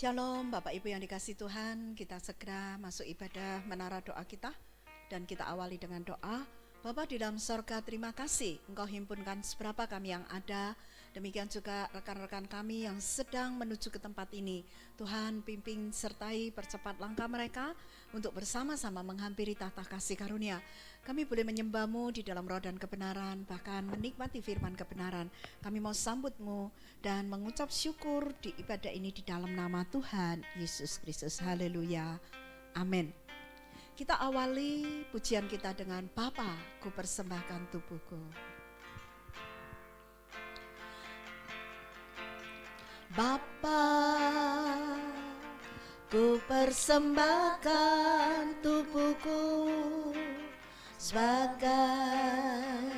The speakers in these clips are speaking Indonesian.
Shalom Bapak Ibu yang dikasihi Tuhan, kita segera masuk ibadah menara doa kita dan kita awali dengan doa. Bapa di dalam sorga, terima kasih Engkau himpunkan seberapa kami yang ada. Demikian juga rekan-rekan kami yang sedang menuju ke tempat ini. Tuhan pimpin sertai percepat langkah mereka untuk bersama-sama menghampiri tahta kasih karunia. Kami boleh menyembah-Mu di dalam roh dan kebenaran, bahkan menikmati firman kebenaran. Kami mau sambut-Mu dan mengucap syukur di ibadah ini di dalam nama Tuhan Yesus Kristus. Haleluya. Amin. Kita awali pujian kita dengan Bapa, ku persembahkan tubuhku. Bapa, ku persembahkan tubuhku sebagai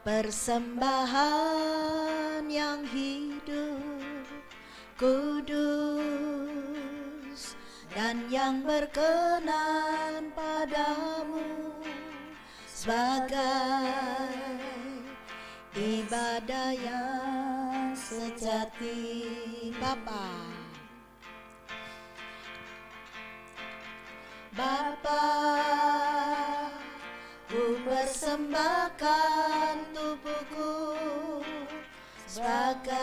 persembahan yang hidup, kudus, dan yang berkenan padamu, sebagai ibadah yang sejati. Bapa, ku persembahkan tubuhku sebagai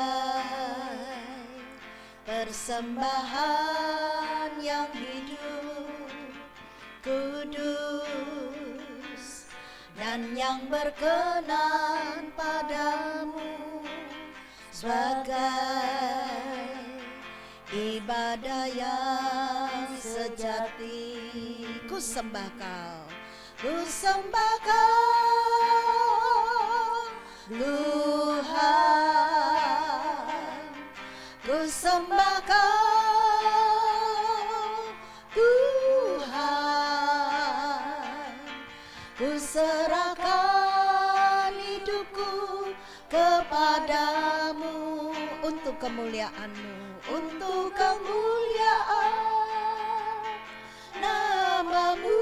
persembahan yang hidup, kudus, dan yang berkenan padamu, sebagai ibadah yang sejati. Ku sembah Kau, ku sembah Kau, Tuhan, ku sembah Kau, Tuhan, ku serahkan hidupku kepadamu untuk kemuliaan-Mu, untuk kemuliaan nama-Mu,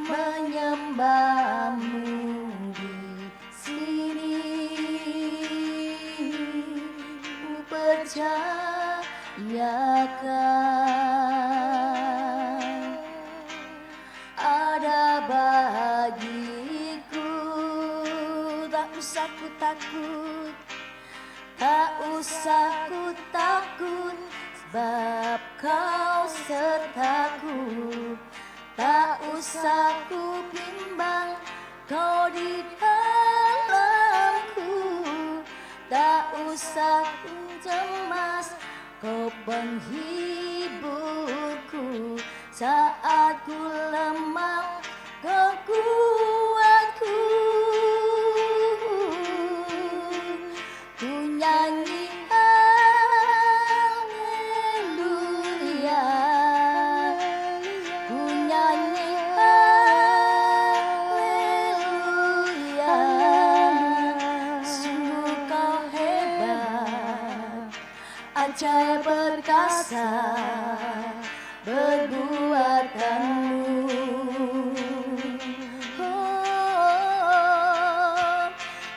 menyembah-Mu di sini. Ku percayakan ada bagiku, tak usah ku takut, tak usah ku takut, sebab Kau sertaku. Tak usah ku bimbang, Kau di dalamku. Tak usah ku cemas, Kau penghiburku. Saat ku lemah, Kau kuatku. Ku nyanyi haleluya, ku nyanyi haleluya. Sungguh Kau hebat, ajaib perkasa perbuatanmu. Oh,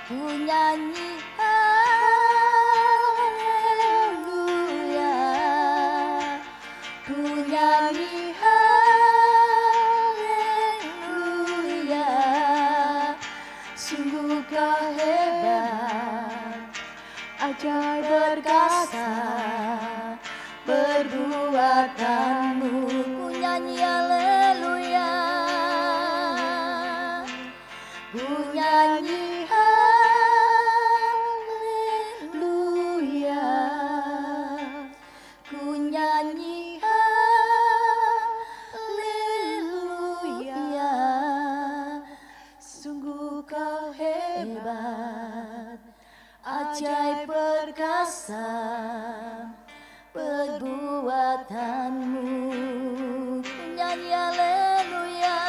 ku nyanyi haleluya, ku nyanyi haleluya. Sungguh Kau hebat, ajaib perkasa perbuatanmu. Ku nyanyi haleluya, ku nyanyi haleluya, ku nyanyi haleluya. Sungguh Kau hebat, ajaib perkasa perbuatanmu. Ku nyanyi haleluya,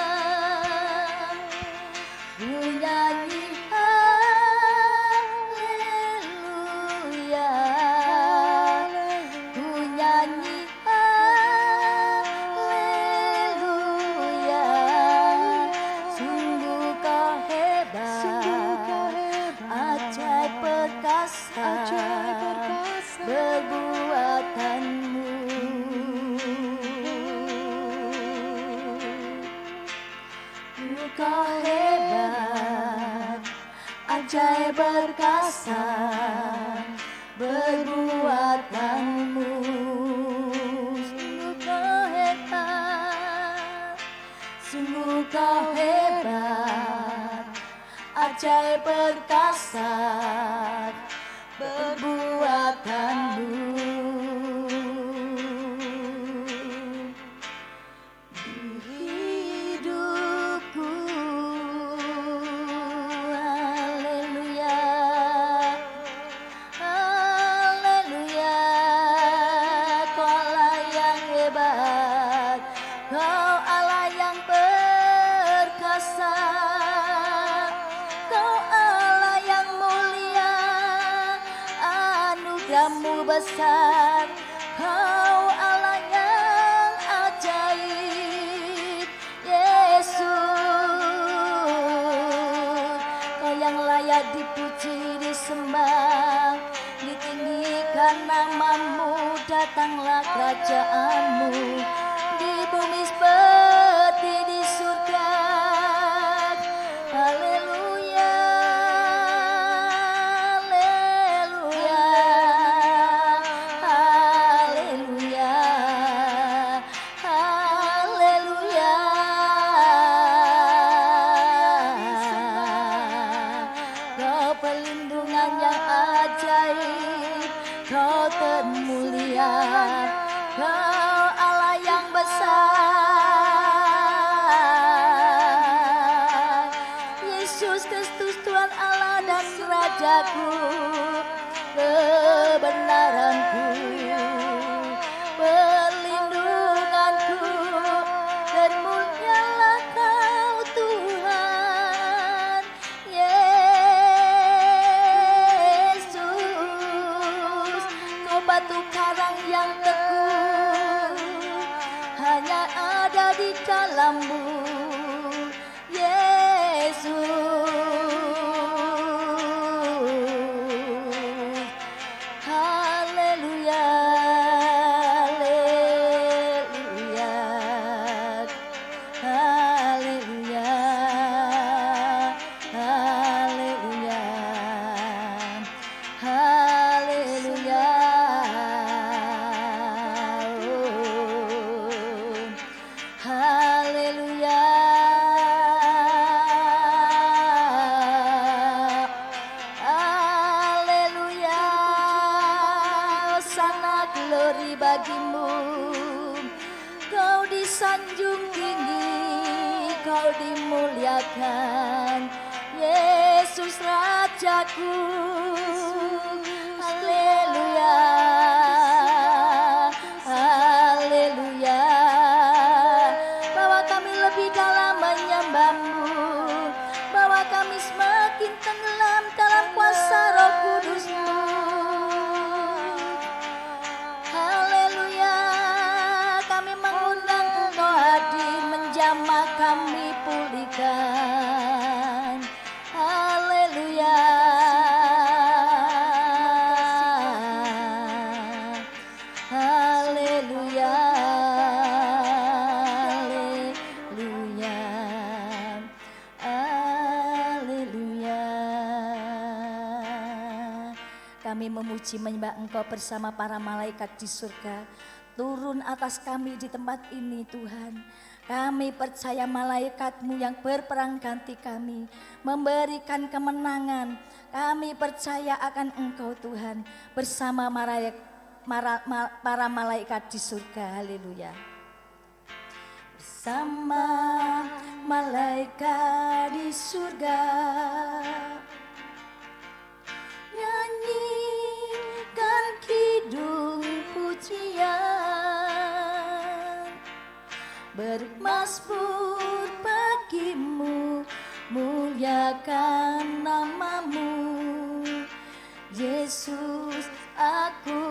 ku nyanyi haleluya, ku nyanyi haleluya. Sungguh Kau hebat, ajaib perkasa Kau hebat, ajaib perkasa perbuatanmu. Sungguh kau hebat, sungguh kau hebat, ajaib perkasa perbuatanmu. Besar, Kau Allah yang ajaib, Yesus. Kau yang layak dipuji, disembah, ditinggikan namamu. Datanglah kerajaanmu di bumi seperti di surga. Haleluya. Kau termulia, Kau Allah yang besar. Yesus Kristus Tuhan Allah dan Rajaku, kebenaranku, perlindunganku. Termulialah Kau Tuhan Yesus. Kau batu karang yang teguh, hanya ada di dalam-Mu, Yesus. Haleluya, haleluya, haleluya, haleluya, haleluya. Haleluya, haleluya, sana glory bagimu. Kau disanjung tinggi, Kau dimuliakan, Yesus Rajaku. Haleluya, haleluya. Bawa kami lebih dalam menyembah-Mu, bawa kami semakin tenggelam dalam kuasa Roh Kudus-Mu. Haleluya, kami mengundang Engkau hadir, menjamah kami pulihkan. Haleluya, haleluya, haleluya, haleluya. Kami memuji menyembah Engkau bersama para malaikat di surga. Turun atas kami di tempat ini Tuhan. Kami percaya malaikat-Mu yang berperang ganti kami, memberikan kemenangan. Kami percaya akan Engkau Tuhan bersama para malaikat di surga. Haleluya. Bersama malaikat di surga, nyanyikan kidung pujian, bermasmur bagimu, muliakan namamu, Yesus, aku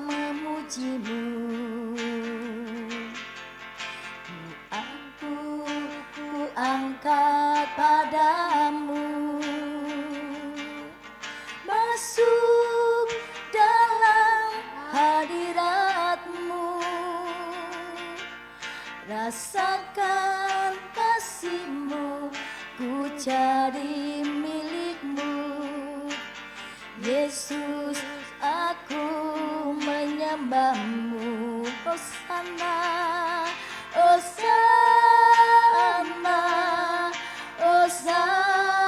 memujimu. Ku angkat padamu, masuk dalam hadirat-Mu, rasakan kasih-Mu menjadi milik-Mu. Yesus, aku menyembah-Mu. Hosana, Hosana, Hosana,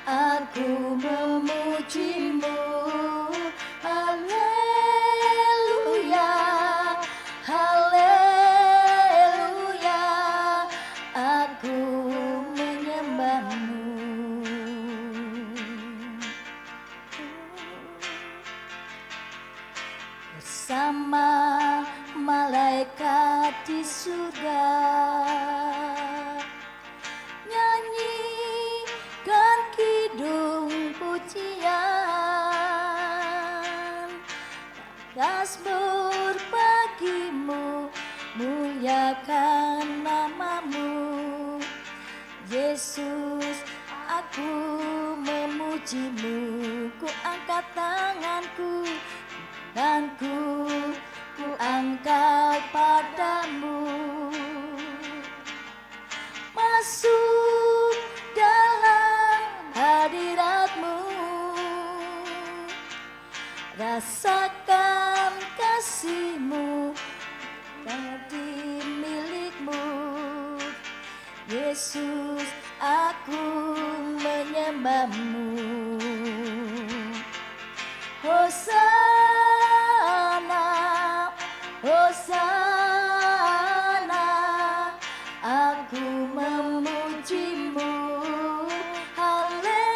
aku memuji-Mu. Haleluya, haleluya, aku menyembah-Mu. Bersama malaikat di surga, nyanyikan kidung pujian, Mazmur bagimu, muliakan nama-Mu. Yesus, aku memuji-Mu. Ku angkat tanganku dan ku angkat padamu. Masuk dalam hadirat-Mu, rasakan kasih-Mu menjadi milik-Mu. Yesus, aku menyembah-Mu. Hosana, Hosana, aku memuji-Mu. Haleluya,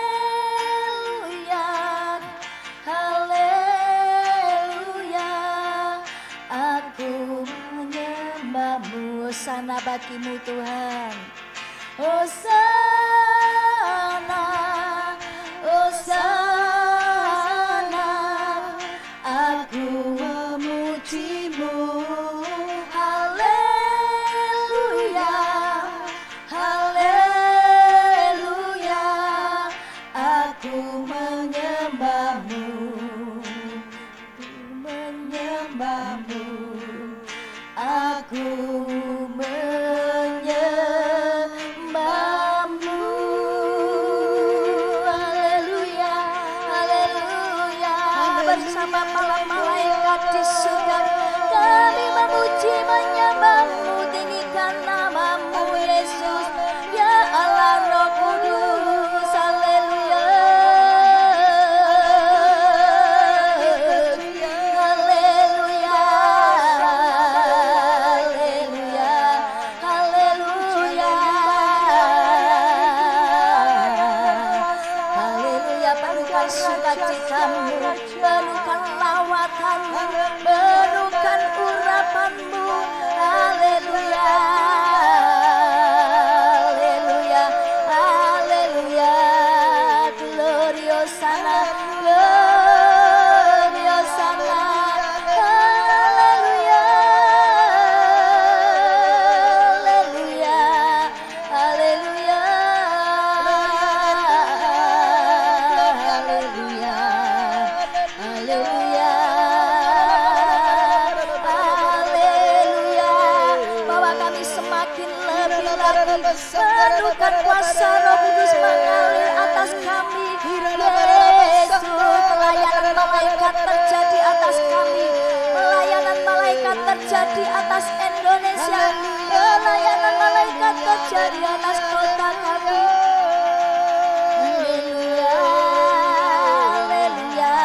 haleluya, aku menyembah-Mu. Hosana bagi-Mu Tuhan. Hosana, Hosana, aku memuji-Mu. Haleluya, haleluya, aku menyembah-Mu. Aku menyembah-Mu. Aku menyembah-Mu. Haleluya, haleluya. Bersama para malaikat di surga, kami memuji menyembah-Mu, tinggikan nama-Mu Yesus, ya Allah Roh Kudus. Haleluya, haleluya, haleluya, haleluya, haleluya. Penuhkan sukacitamu, penuhkan lawatanmu, penuhkan urapanmu. Haleluya, haleluya, haleluya. Gloriosana, gloriosana. Haleluya, haleluya, haleluya, haleluya, haleluya, haleluya. Bahwa kami semakin lebih lagi menemukan kuasa Roh Kudus mengalir atas kami. Yesus, pelayanan malaikat terjadi atas kami, pelayanan malaikat terjadi atas Indonesia, pelayanan malaikat terjadi atas kota kami. Haleluya, haleluya,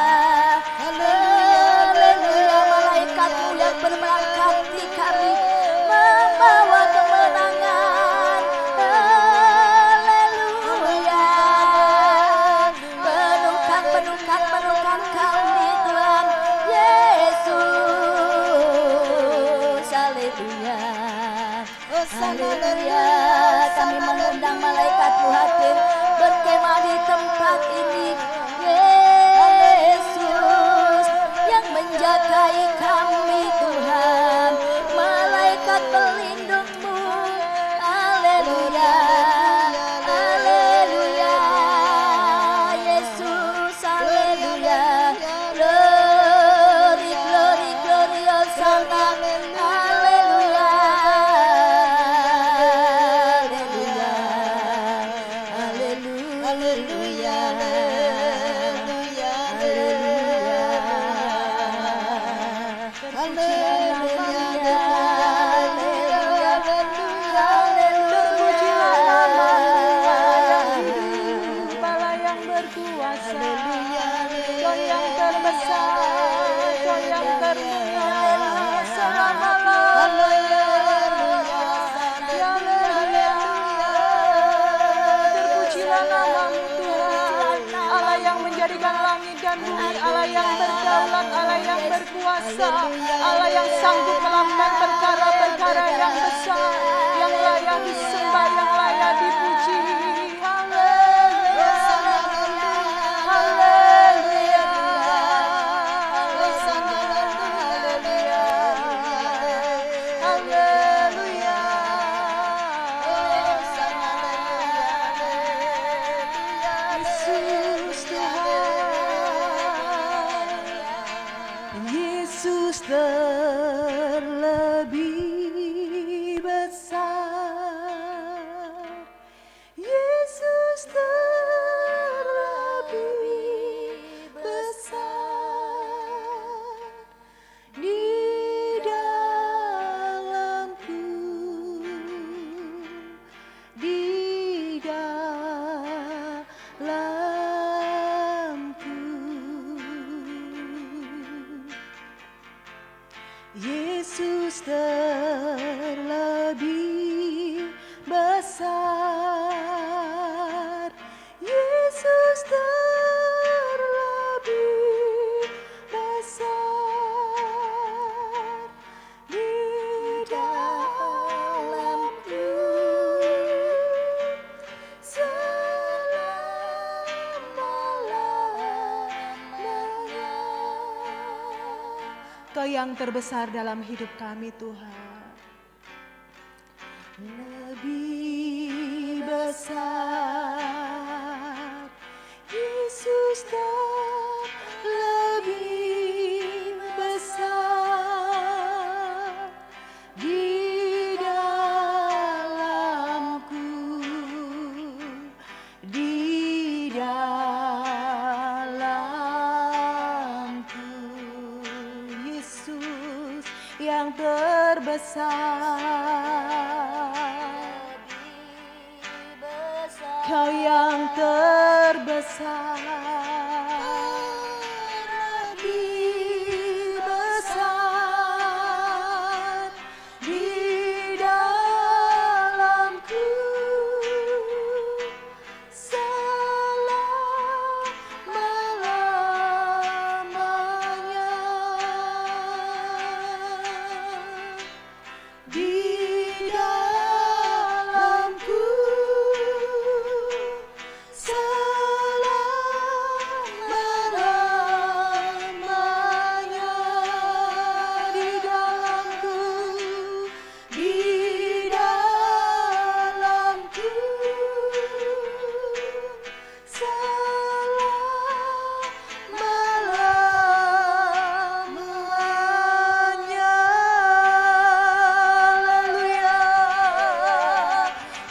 haleluya. Malaikat-Mu yang bermelangkati kami, membawa kemenangan. Haleluya, penuhkan, penuhkan, penuhkan kami Tuhan Yesus. Haleluya, haleluya. memuja nama-Mu Tuhan. Allah yang menjadikan langit dan bumi, Allah yang berdaulat, Allah yang berkuasa, Allah yang sanggup melakukan perkara-perkara yang besar, yang layak disembah, yang layak dipuji. Haleluya, haleluya, haleluya, Yesus Tuhan, Yesus terlebih besar, Yesus terlebih besar di dalamku, di dalamku. Yesus terlebih besar, Yesus terlebih besar di dalamku selama-lamanya. Kau yang terbesar dalam hidup kami Tuhan, lebih besar, Yesus lebih besar di dalamku, di dalamku. Yesus yang terbesar, Kau yang terbesar, lebih besar di dalamku selama-lamanya. Di dalamku selama-lamanya. Di dalamku, di dalamku selama-lamanya. Haleluya,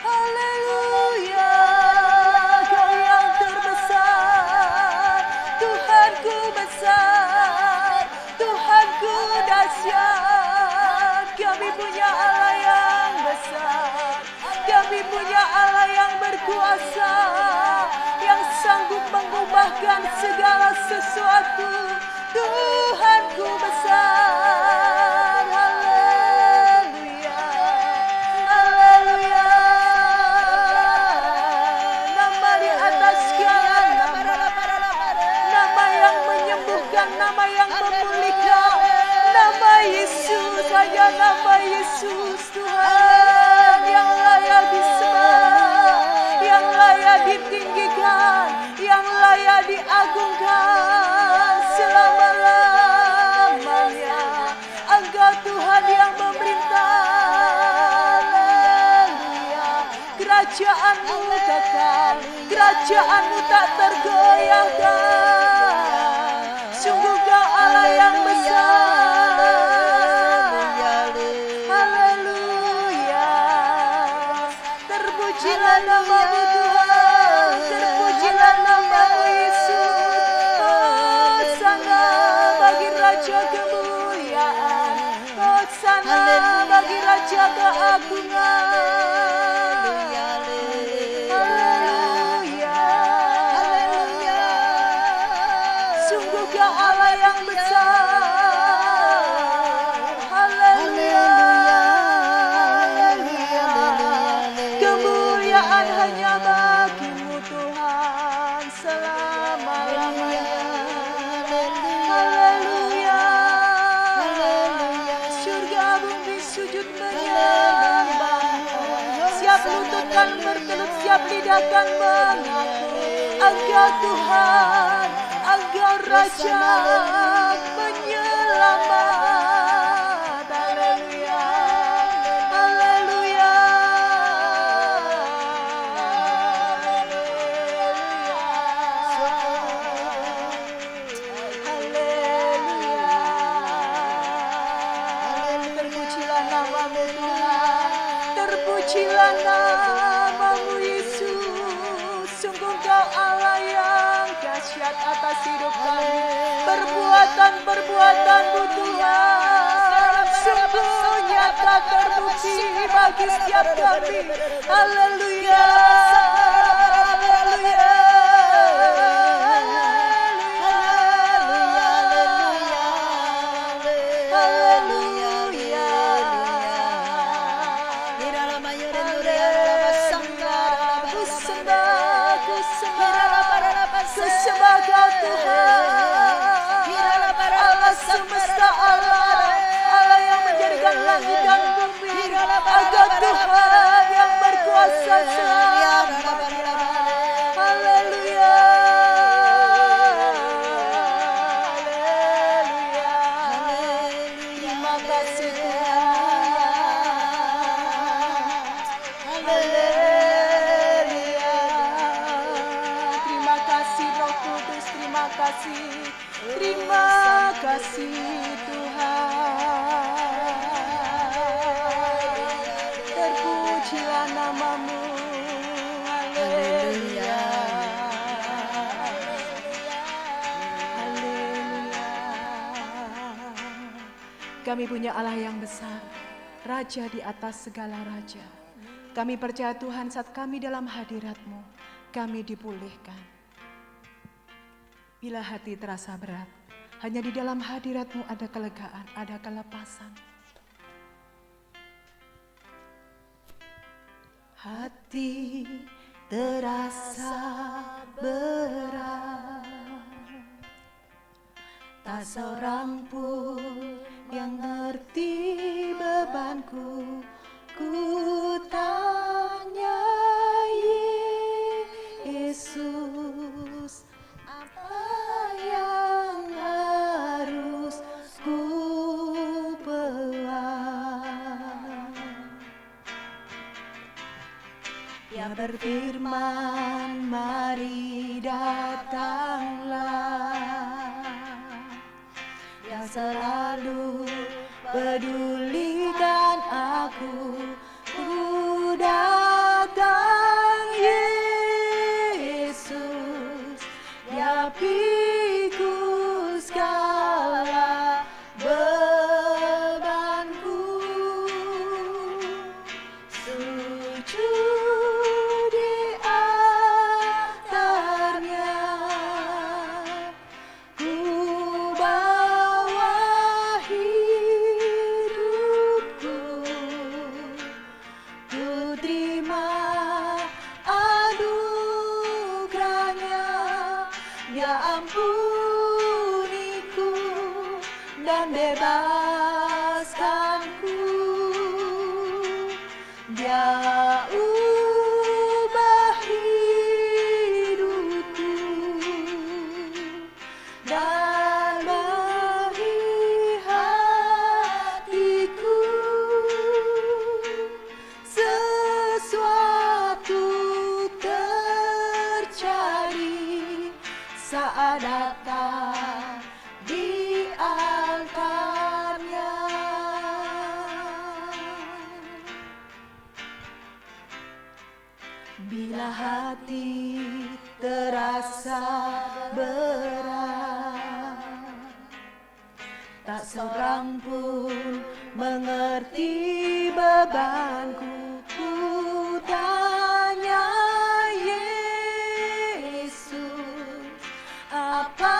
haleluya, Kau yang terbesar, Tuhanku besar, Tuhanku dahsyat. Kami punya Allah yang besar, kami punya Allah yang berkuasa, yang sanggup mengubahkan segala sesuatu. Tuhanku besar, haleluya, haleluya. Nama di atas segala nama, nama yang menyembuhkan, nama yang memulihkan, nama Yesus, hanya nama Yesus Tuhan yang layak disembah, yang layak ditinggikan, yang layak diagungkan selama-lamanya. Engkau Tuhan yang memerintah, haleluya. Kerajaanmu kekal, kerajaanmu tak tergoyahkan. Sungguh Kau Allah yang besar, haleluya. Terpujilah nama-Mu Tuhan, terpujilah nama-Mu Yesus. Hosana bagi Raja kemuliaan, Hosana bagi Raja keagungan. Haleluya, sungguh Kau Allah yang besar. Haleluya, haleluya. Kemuliaan hanya bagi-Mu Tuhan. berlututkan, bertelut siap lidah akan mengaku Engkau Tuhan, Engkau Raja penyelamat. Haleluya, haleluya, haleluya. Terpujilah namamu Tuhan, terpujilah namamu Yesus. Sungguh Kau Allah yang dahsyat atas hidup kami. Perbuatan-perbuatan-Mu Tuhan sungguh nyata terbukti bagi setiap kami. Haleluya, haleluya, sembah Kau Tuhan, Allah semesta, Allah yang menjadikan langit dan bumi. Engkau Tuhan yang berkuasa selamanya. Haleluya, haleluya. Terima kasih Tuhan. Haleluya. Terima kasih Roh Kudus, terima kasih. Terima kasih Tuhan. Terpujilah namamu. Haleluya, haleluya. Kami punya Allah yang besar, Raja di atas segala raja. Kami percaya Tuhan, saat kami dalam hadirat-Mu, kami dipulihkan. Bila hati terasa berat, hanya di dalam hadirat-Mu ada kelegaan, ada kelepasan. Hati terasa berat, tak seorang pun yang ngerti bebanku. Ku tanya Yesus, apa yang harus ku buat? Dia berfirman, mari datanglah. Dia selalu pedulikan aku. Ku datang Yesus, Dia pikul segala bebanku. Sujud di altarnya, ku bawa hidupku. Ku terima anugerahnya, Dia ampuniku dan bebaskanku. Dia ubah hidupku dan beri hatiku sesuatu terjadi saat datang di altarnya. Bila hati terasa berat, tak seorang pun mengerti bebanku. Ku tanya Yesus, apa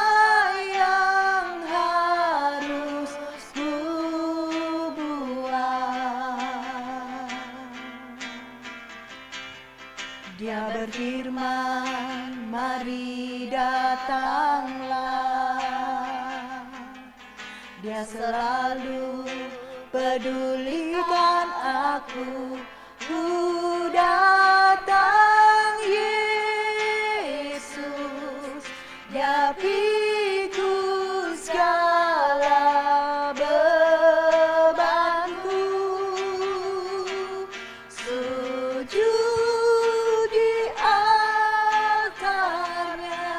yang harus ku buat? Dia berfirman, mari datanglah. Dia selalu pedulikan aku. ku datang Yesus, Dia pikul segala bebanku, sujud di altarnya,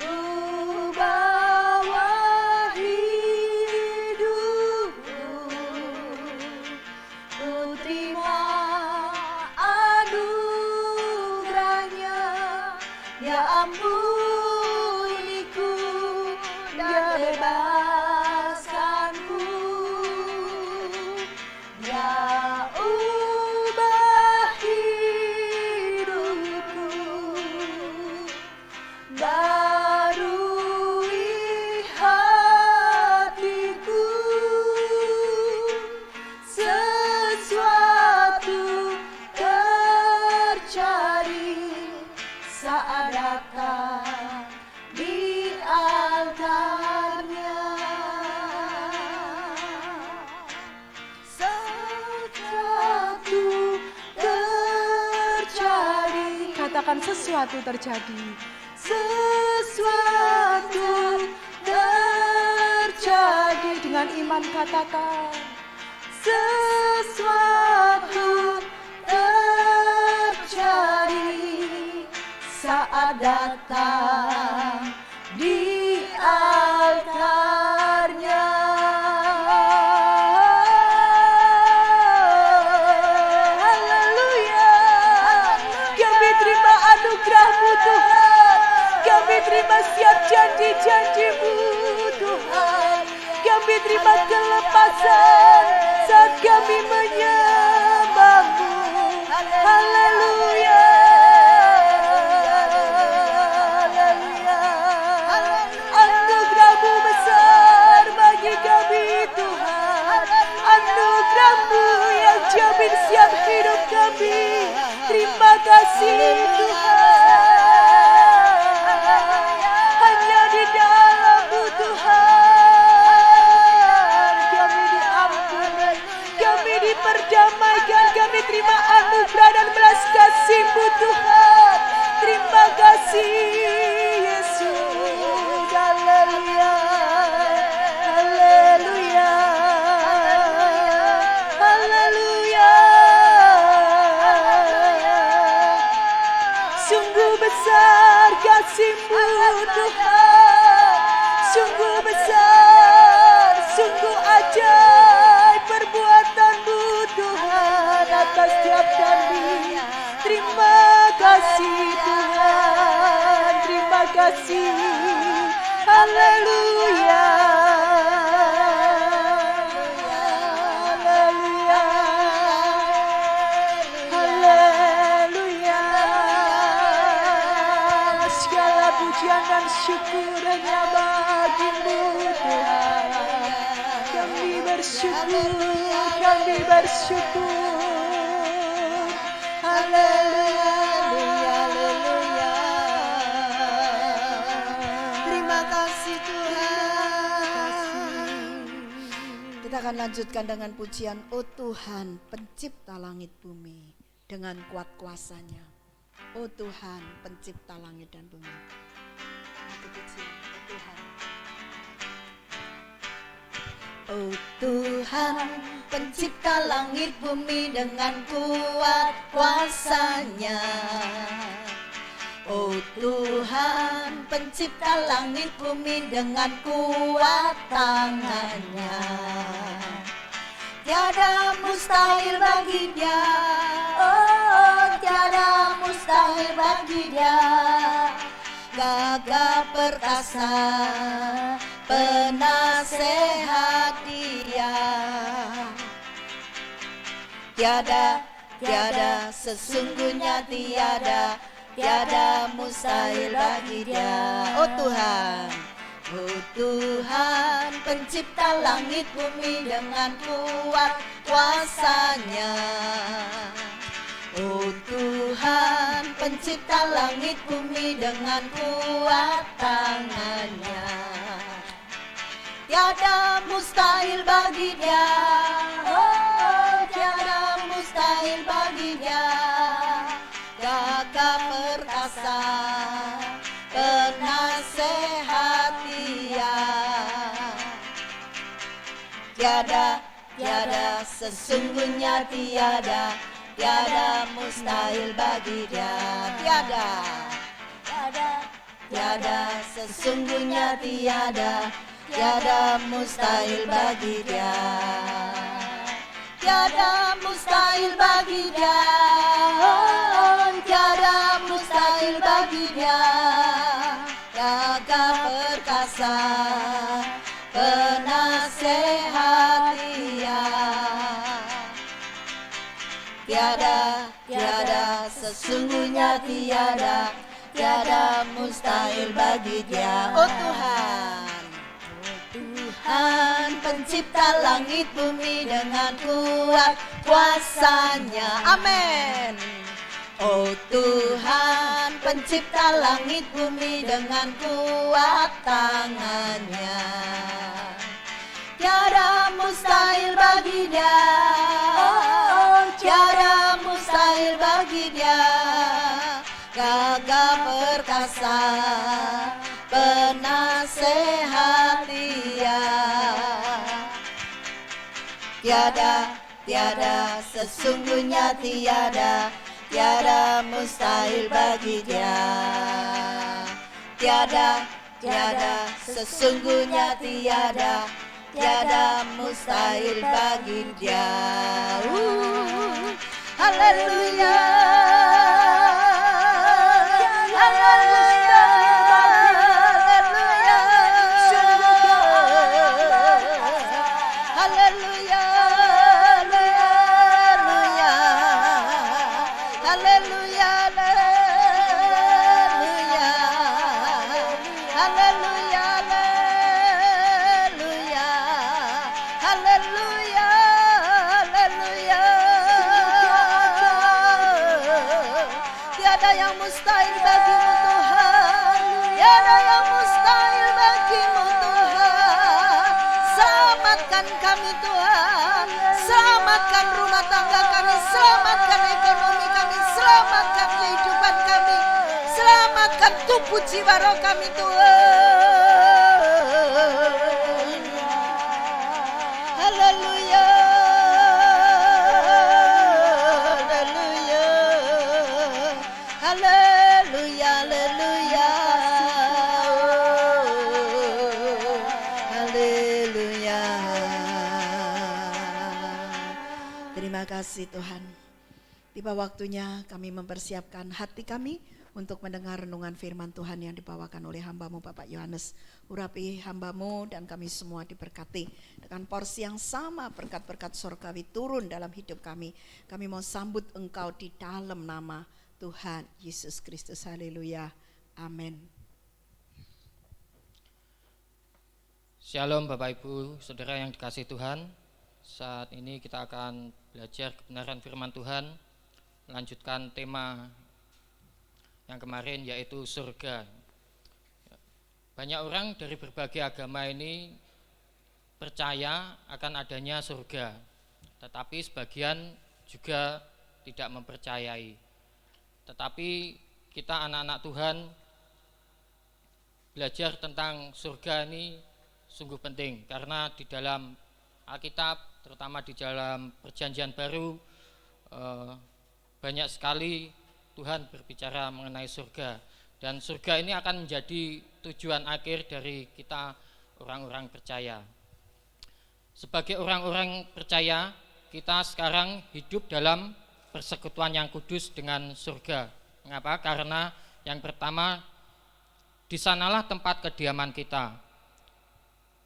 ku bawa hidupku, ku terima anugerahnya, Dia ampuniku, Dia bebaskanku, Dia ubah hidupku, barui hatiku, sesuatu terjadi saat datang di altarnya, sesuatu terjadi. Katakan sesuatu terjadi. Sesuatu terjadi. Dengan iman katakan sesuatu terjadi saat datang di altarnya. Haleluya. Kami terima anugerah-Mu Tuhan. Kami terima siap janji-janji-Mu Tuhan. Kami terima kelepasan saat kami menyembah-Mu. Haleluya. Haleluya. Anugerah-Mu besar bagi kami Tuhan. Anugerah-Mu yang jamin siap hidup kami. Terima kasih Tuhan. Hanya di dalam-Mu Tuhan kami diampuni, kami diperdamaikan, kami terima anugerah dan belas kasih-Mu Tuhan. Terima kasih Yesus. Haleluya. Haleluya. Haleluya. Sungguh besar kasih-Mu Tuhan, sungguh besar, sungguh ajaib perbuatan-Mu Tuhan atas tiap kami. Terima kasih Tuhan, terima kasih. Haleluya. Haleluya. Haleluya. Segala pujian dan syukur hanya bagi-Mu Tuhan. Kami bersyukur, kami bersyukur. Haleluya. Haleluya. Terima kasih Tuhan. Kita akan lanjutkan dengan pujian Oh Tuhan pencipta langit bumi dengan kuat kuasanya. Oh Tuhan pencipta langit dan bumi. Itu pujian Oh Tuhan. Oh Tuhan pencipta langit bumi dengan kuat kuasanya. Oh Tuhan pencipta langit bumi dengan kuat tangannya. Tiada mustahil bagi Dia, oh tiada mustahil bagi Dia. Gagah perkasa penasehat Dia. Tiada sesungguhnya tiada mustahil bagi Dia. Oh Tuhan, oh Tuhan pencipta langit bumi dengan kuat kuasanya. Oh Tuhan pencipta langit bumi dengan kuat tangannya. Tiada mustahil bagi Dia, oh tiada mustahil bagi Dia. Gagah perkasa, penasehat Dia. Tiada, tiada, sesungguhnya tiada, tiada mustahil bagi Dia. Tiada, tiada, tiada, sesungguhnya tiada, tiada mustahil bagi Dia. Tiada mustahil bagi Dia, oh, tiada mustahil bagi Dia. Gagah perkasa, penasehat Dia. Tiada, tiada, sesungguhnya tiada, tiada mustahil bagi Dia. Oh Tuhan, Tuhan pencipta langit bumi dengan kuat kuasa-Nya. Amin. Oh Tuhan pencipta langit bumi dengan kuat tangan-Nya. Tiada mustahil bagi Dia, oh, tiada mustahil bagi Dia. Gagah perkasa, penasehat Dia. Tiada, tiada, sesungguhnya tiada, tiada mustahil bagi Dia. Tiada, tiada, sesungguhnya tiada, tiada mustahil bagi Dia. Haleluya. Haleluya. Haleluya. Haleluya. Haleluya. Haleluya. Haleluya. Haleluya. Haleluya. Tiada yang mustahil bagimu Tuhan, tiada yang mustahil bagimu Tuhan. Selamatkan kami Tuhan, selamatkan rumah tangga kami, selamatkan ekonomi kami, selamatkan kehidupan kami, selamatkan tubuh jiwa roh kami Tuhan. Haleluya. Haleluya, haleluya, haleluya. Terima kasih Tuhan. Tiba waktunya kami mempersiapkan hati kami untuk mendengar renungan firman Tuhan yang dibawakan oleh hamba-Mu Bapak Yohanes. Urapi hamba-Mu dan kami semua diberkati dengan porsi yang sama, berkat-berkat surgawi turun dalam hidup kami. Kami mau sambut Engkau di dalam nama Tuhan Yesus Kristus. Haleluya. Amin. Shalom Bapak Ibu, Saudara yang dikasihi Tuhan. Saat ini kita akan belajar kebenaran firman Tuhan, melanjutkan tema yang kemarin yaitu surga. Banyak orang dari berbagai agama ini percaya akan adanya surga, tetapi sebagian juga tidak mempercayai. Tetapi kita anak-anak Tuhan belajar tentang surga ini sungguh penting, karena di dalam Alkitab, terutama di dalam Perjanjian Baru, banyak sekali Tuhan berbicara mengenai surga. Dan surga ini akan menjadi tujuan akhir dari kita orang-orang percaya. Sebagai orang-orang percaya, kita sekarang hidup dalam persekutuan yang kudus dengan surga. Mengapa? Karena yang pertama, di sanalah tempat kediaman kita.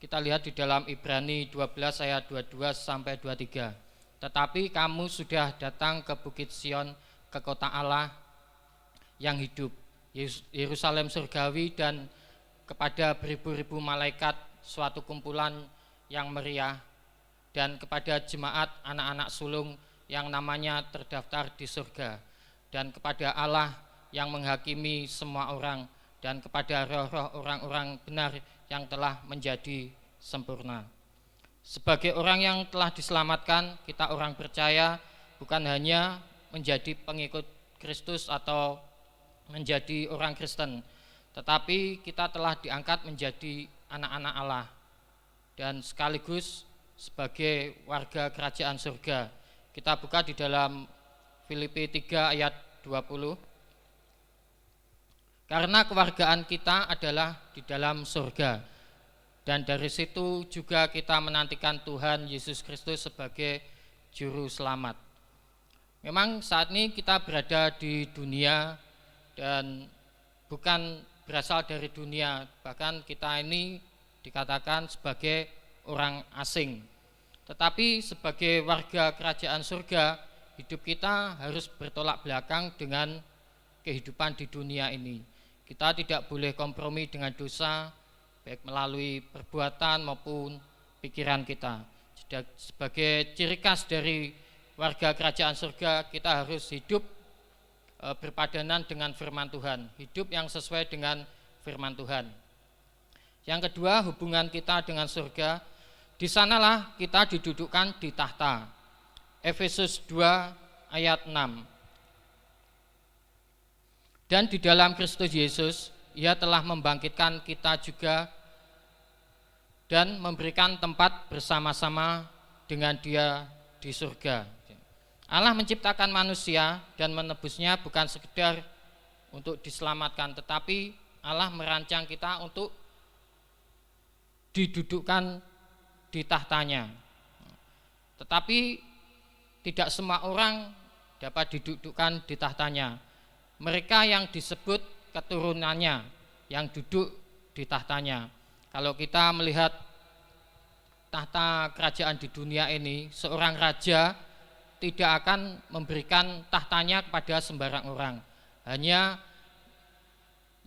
Kita lihat di dalam Ibrani 12 ayat 22 sampai 23. Tetapi kamu sudah datang ke Bukit Sion, ke kota Allah yang hidup, Yerusalem surgawi, dan kepada beribu-ribu malaikat, suatu kumpulan yang meriah, dan kepada jemaat anak-anak sulung yang namanya terdaftar di surga, dan kepada Allah yang menghakimi semua orang, dan kepada roh-roh orang-orang benar yang telah menjadi sempurna. Sebagai orang yang telah diselamatkan, kita orang percaya bukan hanya menjadi pengikut Kristus atau menjadi orang Kristen, tetapi kita telah diangkat menjadi anak-anak Allah dan sekaligus sebagai warga kerajaan surga. Kita buka di dalam Filipi 3 ayat 20. Karena kewargaan kita adalah di dalam surga, dan dari situ juga kita menantikan Tuhan Yesus Kristus sebagai juru selamat. Memang saat ini kita berada di dunia dan bukan berasal dari dunia, bahkan kita ini dikatakan sebagai orang asing. Tetapi sebagai warga kerajaan surga, hidup kita harus bertolak belakang dengan kehidupan di dunia ini. Kita tidak boleh kompromi dengan dosa, baik melalui perbuatan maupun pikiran kita. Sebagai ciri khas dari warga kerajaan surga, kita harus hidup berpadanan dengan firman Tuhan, hidup yang sesuai dengan firman Tuhan. Yang kedua, hubungan kita dengan surga, di sanalah kita didudukkan di tahta. Efesus 2 ayat 6. Dan di dalam Kristus Yesus, Ia telah membangkitkan kita juga dan memberikan tempat bersama-sama dengan Dia di surga. Allah menciptakan manusia dan menebusnya bukan sekedar untuk diselamatkan, tetapi Allah merancang kita untuk didudukkan di tahtanya. Tetapi tidak semua orang dapat didudukkan di tahtanya. Mereka yang disebut keturunannya yang duduk di tahtanya. Kalau kita melihat tahta kerajaan di dunia ini, seorang raja tidak akan memberikan tahtanya kepada sembarang orang. Hanya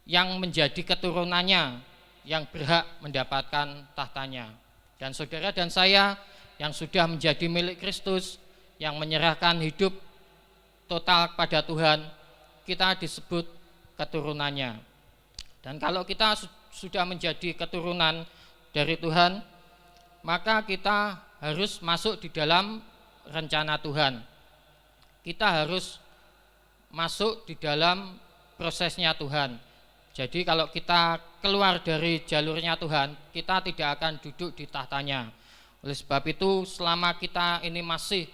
yang menjadi keturunannya yang berhak mendapatkan tahtanya. Dan saudara dan saya yang sudah menjadi milik Kristus, yang menyerahkan hidup total kepada Tuhan, kita disebut keturunannya. Dan kalau kita sudah menjadi keturunan dari Tuhan, maka kita harus masuk di dalam rencana Tuhan. Kita harus masuk di dalam prosesnya Tuhan. Jadi kalau kita keluar dari jalurnya Tuhan, kita tidak akan duduk di tahtanya. Oleh sebab itu, selama kita ini masih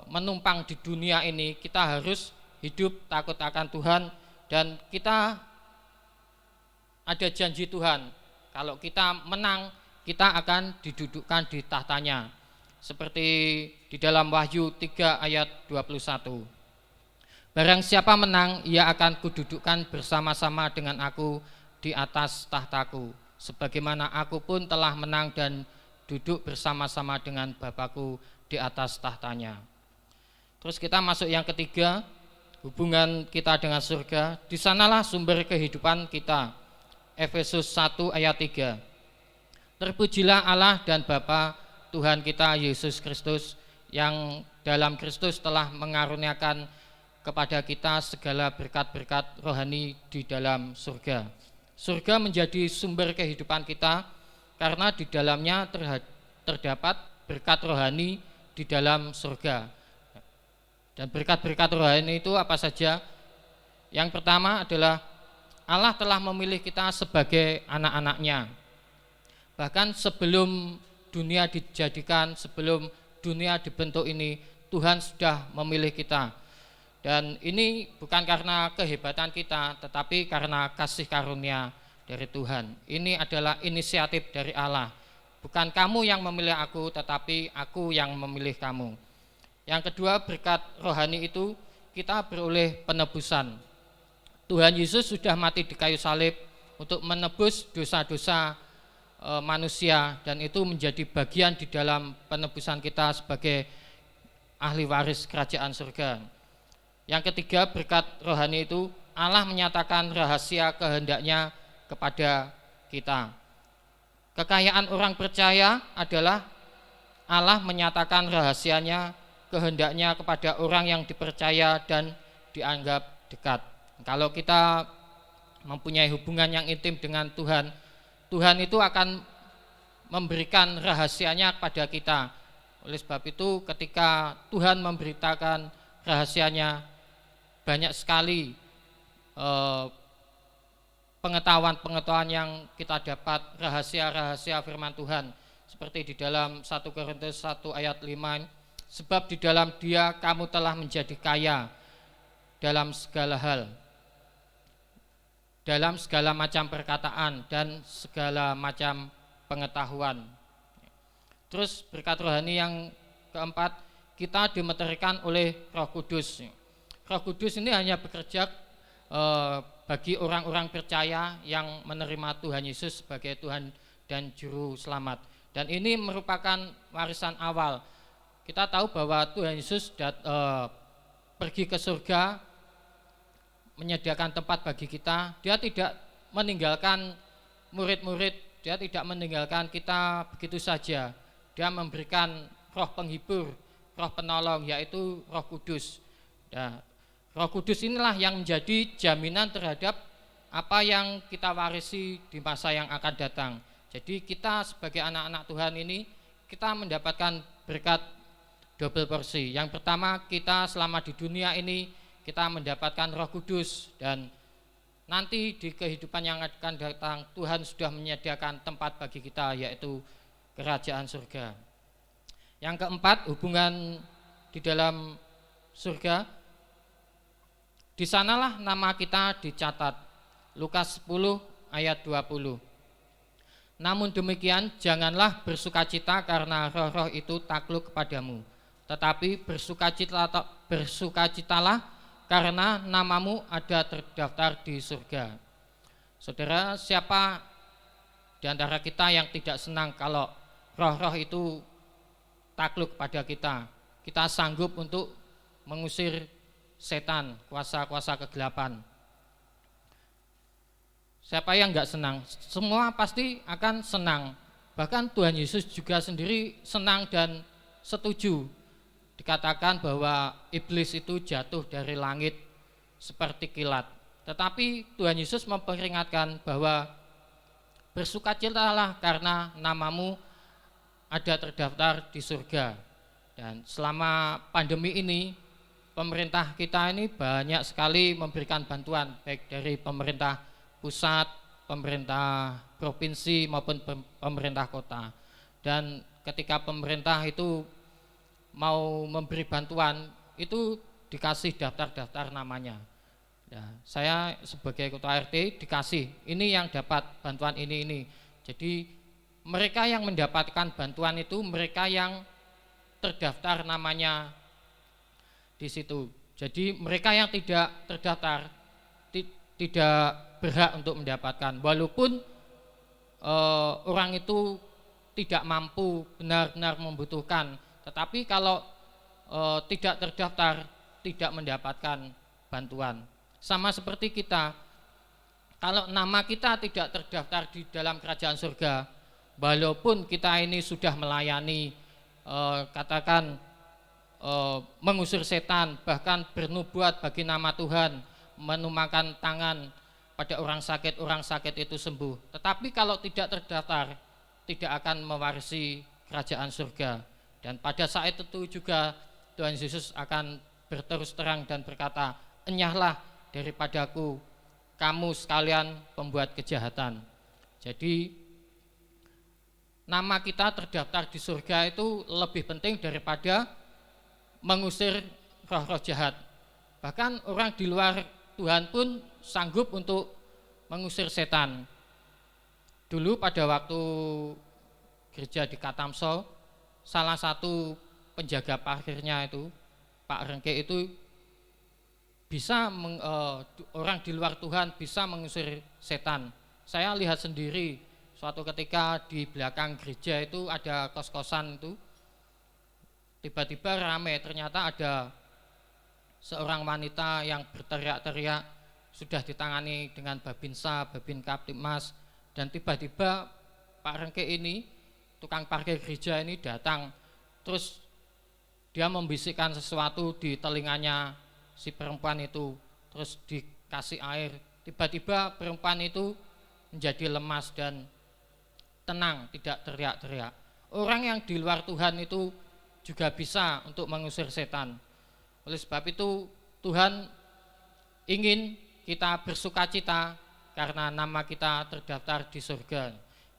menumpang di dunia ini, kita harus hidup takut akan Tuhan, dan kita ada janji Tuhan, kalau kita menang, kita akan didudukkan di tahtanya, seperti di dalam Wahyu 3 ayat 21. Barang siapa menang, ia akan kududukkan bersama-sama dengan aku di atas tahtaku, sebagaimana aku pun telah menang dan duduk bersama-sama dengan Bapakku di atas tahtanya. Terus kita masuk yang ketiga, hubungan kita dengan surga. Di sanalah sumber kehidupan kita. Efesus 1 ayat 3. Terpujilah Allah dan Bapa Tuhan kita Yesus Kristus, yang dalam Kristus telah mengaruniakan kepada kita segala berkat-berkat rohani di dalam surga. Surga menjadi sumber kehidupan kita karena di dalamnya terdapat berkat rohani di dalam surga. Dan berkat-berkat rohani itu apa saja? Yang pertama adalah Allah telah memilih kita sebagai anak-anaknya. Bahkan sebelum dunia dijadikan, sebelum dunia dibentuk ini, Tuhan sudah memilih kita. Dan ini bukan karena kehebatan kita, tetapi karena kasih karunia dari Tuhan. Ini adalah inisiatif dari Allah. Bukan kamu yang memilih aku, tetapi aku yang memilih kamu. Yang kedua, berkat rohani itu kita beroleh penebusan. Tuhan Yesus sudah mati di kayu salib untuk menebus dosa-dosa manusia, dan itu menjadi bagian di dalam penebusan kita sebagai ahli waris kerajaan surga. Yang ketiga, berkat rohani itu Allah menyatakan rahasia kehendaknya kepada kita. Kekayaan orang percaya adalah Allah menyatakan rahasianya, kehendaknya kepada orang yang dipercaya dan dianggap dekat. Kalau kita mempunyai hubungan yang intim dengan Tuhan, Tuhan itu akan memberikan rahasianya kepada kita, Oleh sebab itu ketika Tuhan memberitakan rahasianya, banyak sekali pengetahuan-pengetahuan yang kita dapat, rahasia-rahasia firman Tuhan. Seperti di dalam 1 Korintus 1 ayat 5, sebab di dalam Dia kamu telah menjadi kaya dalam segala hal, dalam segala macam perkataan dan segala macam pengetahuan. Terus berkat rohani yang keempat, kita dimeteraikan oleh Roh Kudus. Roh Kudus ini hanya bekerja bagi orang-orang percaya yang menerima Tuhan Yesus sebagai Tuhan dan Juru Selamat. Dan ini merupakan warisan awal. Kita tahu bahwa Tuhan Yesus pergi ke surga, menyediakan tempat bagi kita. Dia tidak meninggalkan murid-murid, dia tidak meninggalkan kita begitu saja. Dia memberikan roh penghibur, roh penolong, yaitu Roh Kudus. Nah, Roh Kudus inilah yang menjadi jaminan terhadap apa yang kita warisi di masa yang akan datang. Jadi kita sebagai anak-anak Tuhan ini, kita mendapatkan berkat double porsi. Yang pertama, kita selama di dunia ini kita mendapatkan Roh Kudus, dan nanti di kehidupan yang akan datang Tuhan sudah menyediakan tempat bagi kita, yaitu kerajaan surga. Yang keempat, hubungan di dalam surga. Di sanalah nama kita dicatat. Lukas 10 ayat 20. Namun demikian janganlah bersukacita karena roh-roh itu takluk kepadamu, tetapi bersukacitalah karena namamu ada terdaftar di surga. Saudara, siapa di antara kita yang tidak senang kalau roh-roh itu takluk pada kita? Kita sanggup untuk mengusir setan, kuasa-kuasa kegelapan. Siapa yang enggak senang? Semua pasti akan senang. Bahkan Tuhan Yesus juga sendiri senang dan setuju. Dikatakan bahwa iblis itu jatuh dari langit seperti kilat. Tetapi Tuhan Yesus memperingatkan bahwa bersukacitalah karena namamu ada terdaftar di surga. Dan selama pandemi ini, pemerintah kita ini banyak sekali memberikan bantuan, baik dari pemerintah pusat, pemerintah provinsi maupun pemerintah kota. Dan ketika pemerintah itu mau memberi bantuan, itu dikasih daftar-daftar namanya. Ya, saya sebagai ketua RT dikasih, ini yang dapat bantuan ini. Jadi mereka yang mendapatkan bantuan itu mereka yang terdaftar namanya di situ. Jadi mereka yang tidak terdaftar tidak berhak untuk mendapatkan, walaupun orang itu tidak mampu, benar-benar membutuhkan. Tetapi kalau tidak terdaftar, tidak mendapatkan bantuan. Sama seperti kita, kalau nama kita tidak terdaftar di dalam kerajaan surga, walaupun kita ini sudah melayani, mengusir setan, bahkan bernubuat bagi nama Tuhan, menumakan tangan pada orang sakit itu sembuh. Tetapi kalau tidak terdaftar, tidak akan mewarisi kerajaan surga. Dan pada saat itu juga Tuhan Yesus akan berterus terang dan berkata, enyahlah daripadaku kamu sekalian pembuat kejahatan. Jadi nama kita terdaftar di surga itu lebih penting daripada mengusir roh-roh jahat. Bahkan orang di luar Tuhan pun sanggup untuk mengusir setan. Dulu pada waktu gereja di Katamso, salah satu penjaga parkirnya itu, Pak Rengke itu bisa orang di luar Tuhan bisa mengusir setan. Saya lihat sendiri suatu ketika di belakang gereja itu ada kos-kosan itu, tiba-tiba ramai, ternyata ada seorang wanita yang berteriak-teriak, sudah ditangani dengan Babinsa, Babin Kaptipmas, dan tiba-tiba Pak Rengke ini, tukang parkir gereja ini datang, terus dia membisikkan sesuatu di telinganya si perempuan itu, terus dikasih air. Tiba-tiba perempuan itu menjadi lemas dan tenang, tidak teriak-teriak. Orang yang di luar Tuhan itu juga bisa untuk mengusir setan. Oleh sebab itu Tuhan ingin kita bersukacita karena nama kita terdaftar di surga.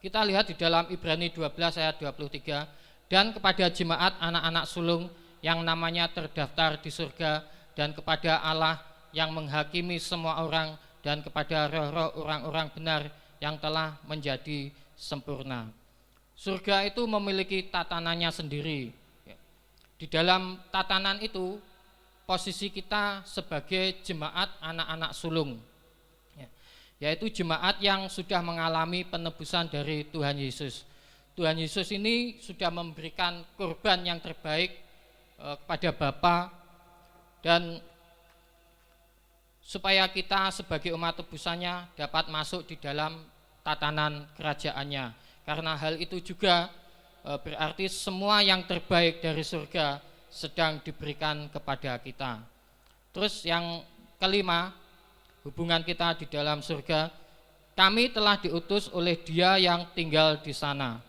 Kita lihat di dalam Ibrani 12 ayat 23, dan kepada jemaat anak-anak sulung yang namanya terdaftar di surga, dan kepada Allah yang menghakimi semua orang, dan kepada roh-roh orang-orang benar yang telah menjadi sempurna. Surga itu memiliki tatanannya sendiri. Di dalam tatanan itu posisi kita sebagai jemaat anak-anak sulung, yaitu jemaat yang sudah mengalami penebusan dari Tuhan Yesus. Tuhan Yesus ini sudah memberikan korban yang terbaik kepada Bapa, dan supaya kita sebagai umat tebusannya dapat masuk di dalam tatanan kerajaannya. Karena hal itu juga berarti semua yang terbaik dari surga sedang diberikan kepada kita. Terus yang kelima, hubungan kita di dalam surga. Kami telah diutus oleh Dia yang tinggal di sana.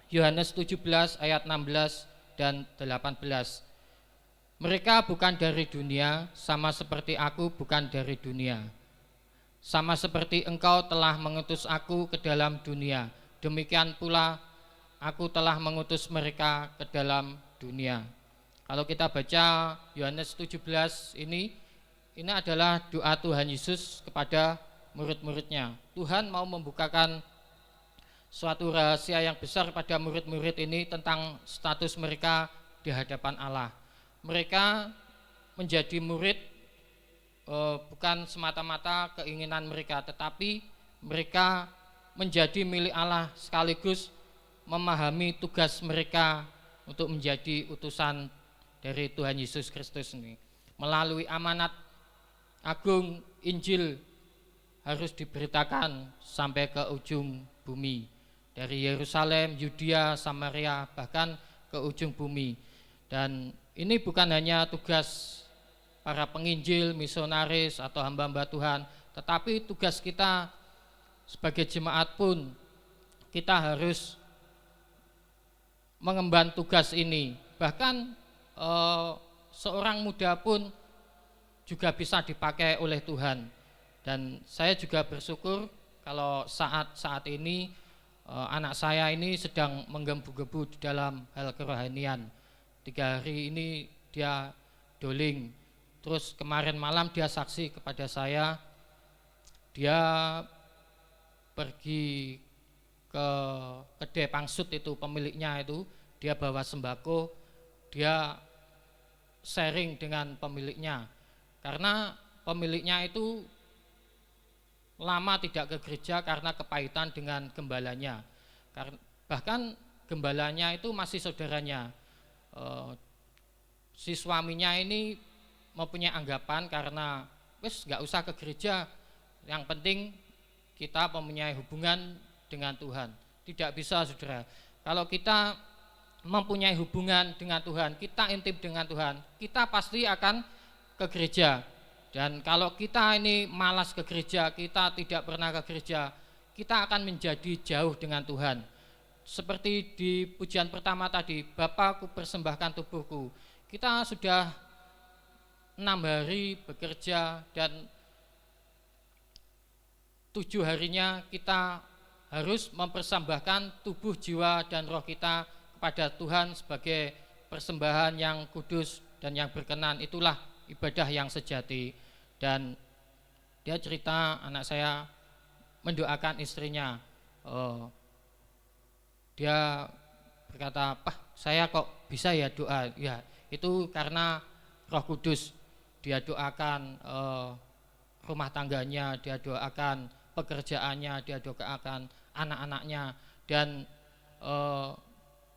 Yohanes 17 ayat 16 dan 18. Mereka bukan dari dunia, sama seperti aku bukan dari dunia. Sama seperti Engkau telah mengutus aku ke dalam dunia, demikian pula aku telah mengutus mereka ke dalam dunia. Kalau kita baca Yohanes 17 ini adalah doa Tuhan Yesus kepada murid-muridnya. Tuhan mau membukakan suatu rahasia yang besar pada murid-murid ini tentang status mereka di hadapan Allah. Mereka menjadi murid bukan semata-mata keinginan mereka, tetapi mereka menjadi milik Allah sekaligus memahami tugas mereka untuk menjadi utusan dari Tuhan Yesus Kristus ini. Melalui amanat agung Injil harus diberitakan sampai ke ujung bumi, dari Yerusalem, Yudea, Samaria, bahkan ke ujung bumi. Dan ini bukan hanya tugas para penginjil, misionaris atau hamba-hamba Tuhan, tetapi tugas kita sebagai jemaat pun kita harus mengemban tugas ini. Bahkan seorang muda pun juga bisa dipakai oleh Tuhan. Dan saya juga bersyukur kalau saat ini anak saya ini sedang menggebu-gebu di dalam hal kerohanian. 3 hari ini dia doling. Terus kemarin malam dia saksi kepada saya, dia pergi ke kedai pangsut itu, pemiliknya itu, dia bawa sembako, dia sharing dengan pemiliknya. Karena pemiliknya itu lama tidak ke gereja karena kepahitan dengan gembalanya. Bahkan gembalanya itu masih saudaranya. Si suaminya ini mempunyai anggapan karena wis nggak usah ke gereja, yang penting kita mempunyai hubungan dengan Tuhan. Tidak bisa, saudara. Kalau kita mempunyai hubungan dengan Tuhan, kita intim dengan Tuhan, kita pasti akan ke gereja. Dan kalau kita ini malas ke gereja, kita tidak pernah ke gereja, kita akan menjadi jauh dengan Tuhan. Seperti di pujian pertama tadi, Bapa, ku persembahkan tubuhku. Kita sudah 6 hari bekerja dan 7 harinya kita harus mempersembahkan tubuh, jiwa, dan roh kita kepada Tuhan sebagai persembahan yang kudus dan yang berkenan. Itulah ibadah yang sejati. Dan dia cerita, anak saya mendoakan istrinya. Dia berkata, "Pak, saya kok bisa ya doa?" Ya, itu karena Roh Kudus. Dia doakan rumah tangganya, dia doakan pekerjaannya, dia doakan anak-anaknya. Dan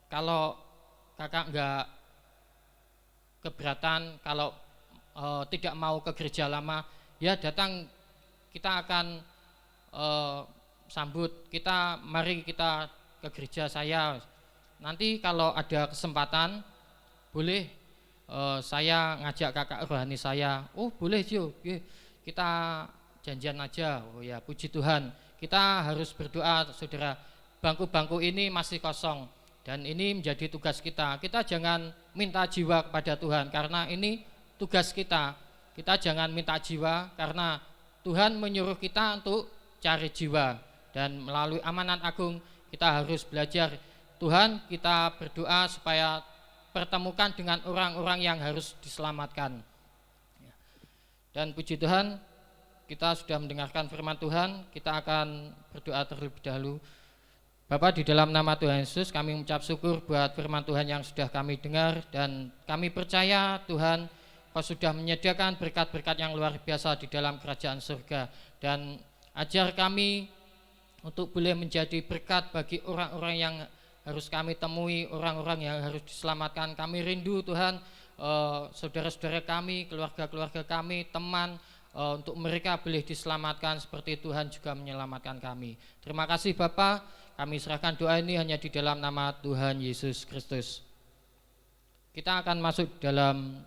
kalau kakak enggak keberatan, kalau tidak mau ke gereja lama, ya datang, kita akan sambut, mari kita ke gereja saya. Nanti kalau ada kesempatan boleh saya ngajak kakak rohani saya. Oh boleh Jo, kita janjian aja. Oh ya, puji Tuhan. Kita harus berdoa, saudara. Bangku-bangku ini masih kosong. Dan ini menjadi tugas kita. Kita jangan minta jiwa kepada Tuhan karena ini tugas kita. Kita jangan minta jiwa karena Tuhan menyuruh kita untuk cari jiwa. Dan melalui amanat agung kita harus belajar. Tuhan, kita berdoa supaya pertemukan dengan orang-orang yang harus diselamatkan. Dan puji Tuhan, kita sudah mendengarkan firman Tuhan. Kita akan berdoa terlebih dahulu. Bapa, di dalam nama Tuhan Yesus kami mengucap syukur buat firman Tuhan yang sudah kami dengar, dan kami percaya Tuhan Kau sudah menyediakan berkat-berkat yang luar biasa di dalam kerajaan surga, dan ajar kami untuk boleh menjadi berkat bagi orang-orang yang harus kami temui, orang-orang yang harus diselamatkan. Kami rindu Tuhan, saudara-saudara kami, keluarga-keluarga kami, teman, untuk mereka boleh diselamatkan seperti Tuhan juga menyelamatkan kami. Terima kasih Bapa. Kami serahkan doa ini hanya di dalam nama Tuhan Yesus Kristus. Kita akan masuk dalam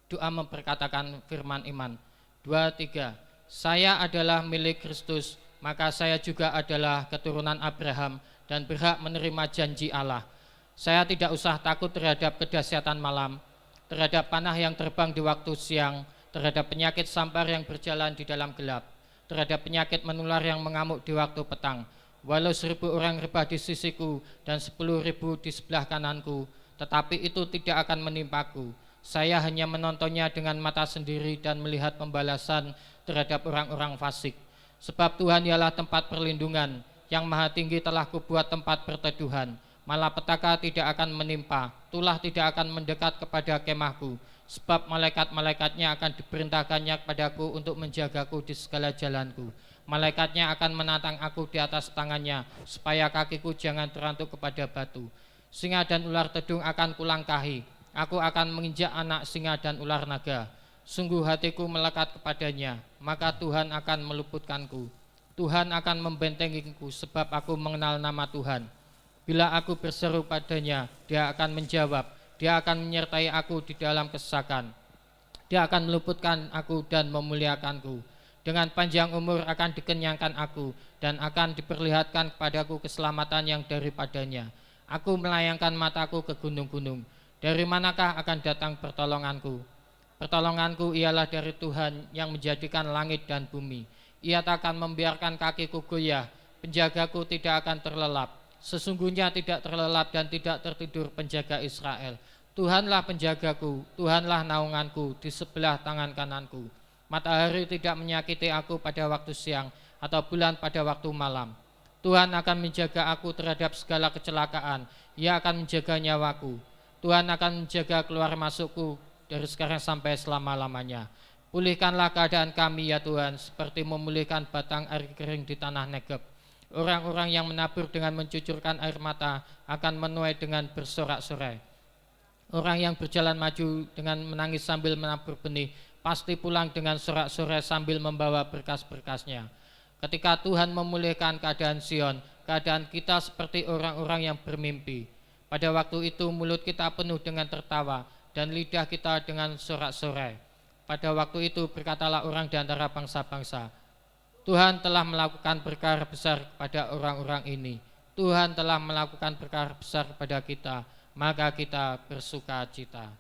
doa memperkatakan firman iman. 2, 3. Saya adalah milik Kristus, maka saya juga adalah keturunan Abraham dan berhak menerima janji Allah. Saya tidak usah takut terhadap kedahsyatan malam, terhadap panah yang terbang di waktu siang, terhadap penyakit sampar yang berjalan di dalam gelap, terhadap penyakit menular yang mengamuk di waktu petang. Walau 1000 orang rebah di sisiku dan 10.000 di sebelah kananku, tetapi itu tidak akan menimpaku. Saya hanya menontonnya dengan mata sendiri dan melihat pembalasan terhadap orang-orang fasik. Sebab Tuhan ialah tempat perlindungan, yang maha tinggi telah kubuat tempat perteduhan. Malapetaka tidak akan menimpa, tulah tidak akan mendekat kepada kemahku. Sebab malaikat-malaikatnya akan diperintahkannya kepadaku untuk menjagaku di segala jalanku. Malaikatnya akan menatang aku di atas tangannya, supaya kakiku jangan terantuk kepada batu. Singa dan ular tedung akan kulangkahi. Aku akan menginjak anak singa dan ular naga. Sungguh hatiku melekat kepadanya, maka Tuhan akan meluputkanku. Tuhan akan membentengiku, sebab aku mengenal nama Tuhan. Bila aku berseru padanya, Dia akan menjawab. Dia akan menyertai aku di dalam kesesakan. Dia akan meluputkan aku dan memuliakanku. Dengan panjang umur akan dikenyangkan aku, dan akan diperlihatkan kepadaku keselamatan yang daripadanya. Aku melayangkan mataku ke gunung-gunung. Dari manakah akan datang pertolonganku? Pertolonganku ialah dari Tuhan yang menjadikan langit dan bumi. Ia takkan membiarkan kakiku goyah, penjagaku tidak akan terlelap. Sesungguhnya tidak terlelap dan tidak tertidur penjaga Israel. Tuhanlah penjagaku, Tuhanlah naunganku di sebelah tangan kananku. Matahari tidak menyakiti aku pada waktu siang, atau bulan pada waktu malam. Tuhan akan menjaga aku terhadap segala kecelakaan. Ia akan menjaga nyawaku. Tuhan akan menjaga keluar masukku dari sekarang sampai selama-lamanya. Pulihkanlah keadaan kami ya Tuhan, seperti memulihkan batang air kering di tanah Negeb. Orang-orang yang menabur dengan mencucurkan air mata akan menuai dengan bersorak-sorai. Orang yang berjalan maju dengan menangis sambil menabur benih pasti pulang dengan sorak-sorai sambil membawa berkas-berkasnya. Ketika Tuhan memulihkan keadaan Sion, keadaan kita seperti orang-orang yang bermimpi. Pada waktu itu mulut kita penuh dengan tertawa dan lidah kita dengan sorak-sorai. Pada waktu itu berkatalah orang di antara bangsa-bangsa, Tuhan telah melakukan perkara besar kepada orang-orang ini. Tuhan telah melakukan perkara besar kepada kita, maka kita bersuka cita.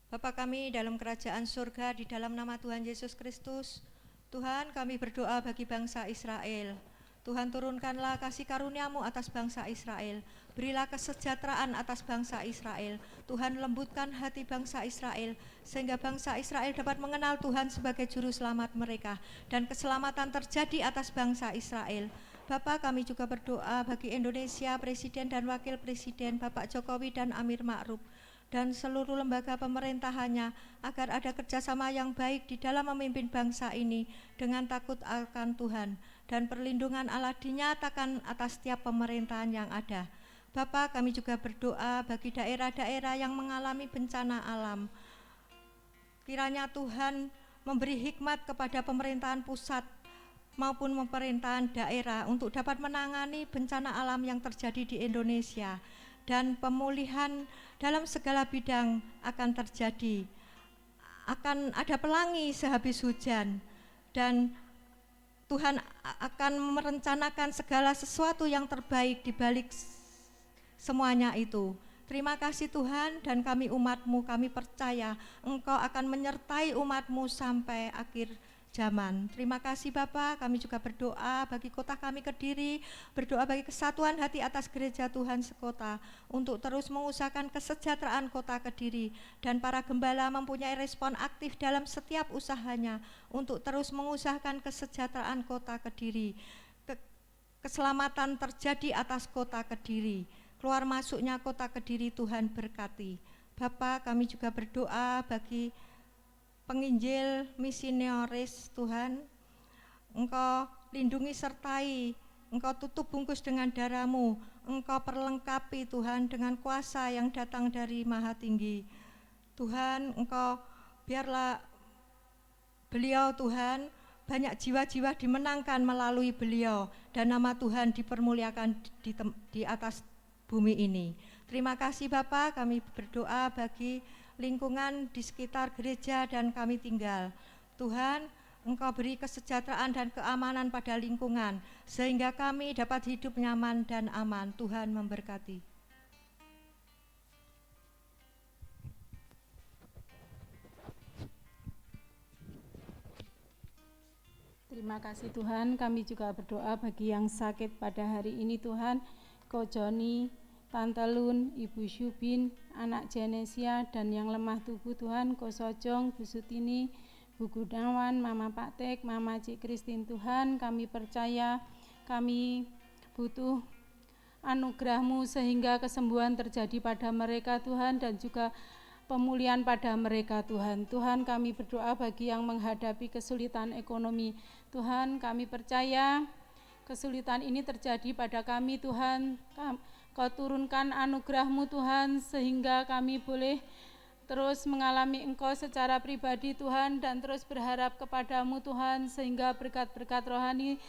Bapa kami dalam kerajaan surga, di dalam nama Tuhan Yesus Kristus, Tuhan kami berdoa bagi bangsa Israel. Tuhan turunkanlah kasih karunia-Mu atas bangsa Israel. Berilah kesejahteraan atas bangsa Israel. Tuhan lembutkan hati bangsa Israel, sehingga bangsa Israel dapat mengenal Tuhan sebagai juru selamat mereka, dan keselamatan terjadi atas bangsa Israel. Bapa, kami juga berdoa bagi Indonesia, Presiden dan Wakil Presiden Bapak Jokowi dan Amir Ma'ruf, dan seluruh lembaga pemerintahannya, agar ada kerjasama yang baik di dalam memimpin bangsa ini dengan takut akan Tuhan, dan perlindungan Allah dinyatakan atas setiap pemerintahan yang ada. Bapa, kami juga berdoa bagi daerah-daerah yang mengalami bencana alam. Kiranya Tuhan memberi hikmat kepada pemerintahan pusat maupun pemerintahan daerah untuk dapat menangani bencana alam yang terjadi di Indonesia. dan pemulihan dalam segala bidang akan terjadi. Akan ada pelangi sehabis hujan, dan Tuhan akan merencanakan segala sesuatu yang terbaik di balik semuanya itu. Terima kasih Tuhan, dan kami umat-Mu, kami percaya Engkau akan menyertai umat-Mu sampai akhir zaman. Terima kasih Bapa, kami juga berdoa bagi kota kami Kediri, berdoa bagi kesatuan hati atas gereja Tuhan sekota, untuk terus mengusahakan kesejahteraan kota Kediri, dan para gembala mempunyai respon aktif dalam setiap usahanya untuk terus mengusahakan kesejahteraan kota Kediri. Keselamatan terjadi atas kota Kediri, keluar masuknya kota Kediri Tuhan berkati. Bapa, kami juga berdoa bagi penginjil misionaris Tuhan, Engkau lindungi sertai, Engkau tutup bungkus dengan darah-Mu, Engkau perlengkapi Tuhan dengan kuasa yang datang dari Maha Tinggi. Tuhan, Engkau biarlah beliau Tuhan, banyak jiwa-jiwa dimenangkan melalui beliau, dan nama Tuhan dipermuliakan di atas bumi ini. Terima kasih Bapa, kami berdoa bagi lingkungan di sekitar gereja dan kami tinggal. Tuhan, Engkau beri kesejahteraan dan keamanan pada lingkungan, sehingga kami dapat hidup nyaman dan aman. Tuhan memberkati. Terima kasih Tuhan, kami juga berdoa bagi yang sakit pada hari ini Tuhan, Ko Joni, Tante Lun, Ibu Syubin, anak Genesia, dan yang lemah tubuh Tuhan, Ko Sojong, Bu Sutini, Bu Gunawan, Mama Pak Tek, Mama Cik Kristin Tuhan, kami percaya, kami butuh anugerah-Mu sehingga kesembuhan terjadi pada mereka Tuhan, dan juga pemulihan pada mereka Tuhan. Tuhan, kami berdoa bagi yang menghadapi kesulitan ekonomi. Tuhan, kami percaya kesulitan ini terjadi pada kami Tuhan. Kau turunkan anugerah-Mu Tuhan, sehingga kami boleh terus mengalami Engkau secara pribadi Tuhan, dan terus berharap kepada-Mu Tuhan, sehingga berkat-berkat rohani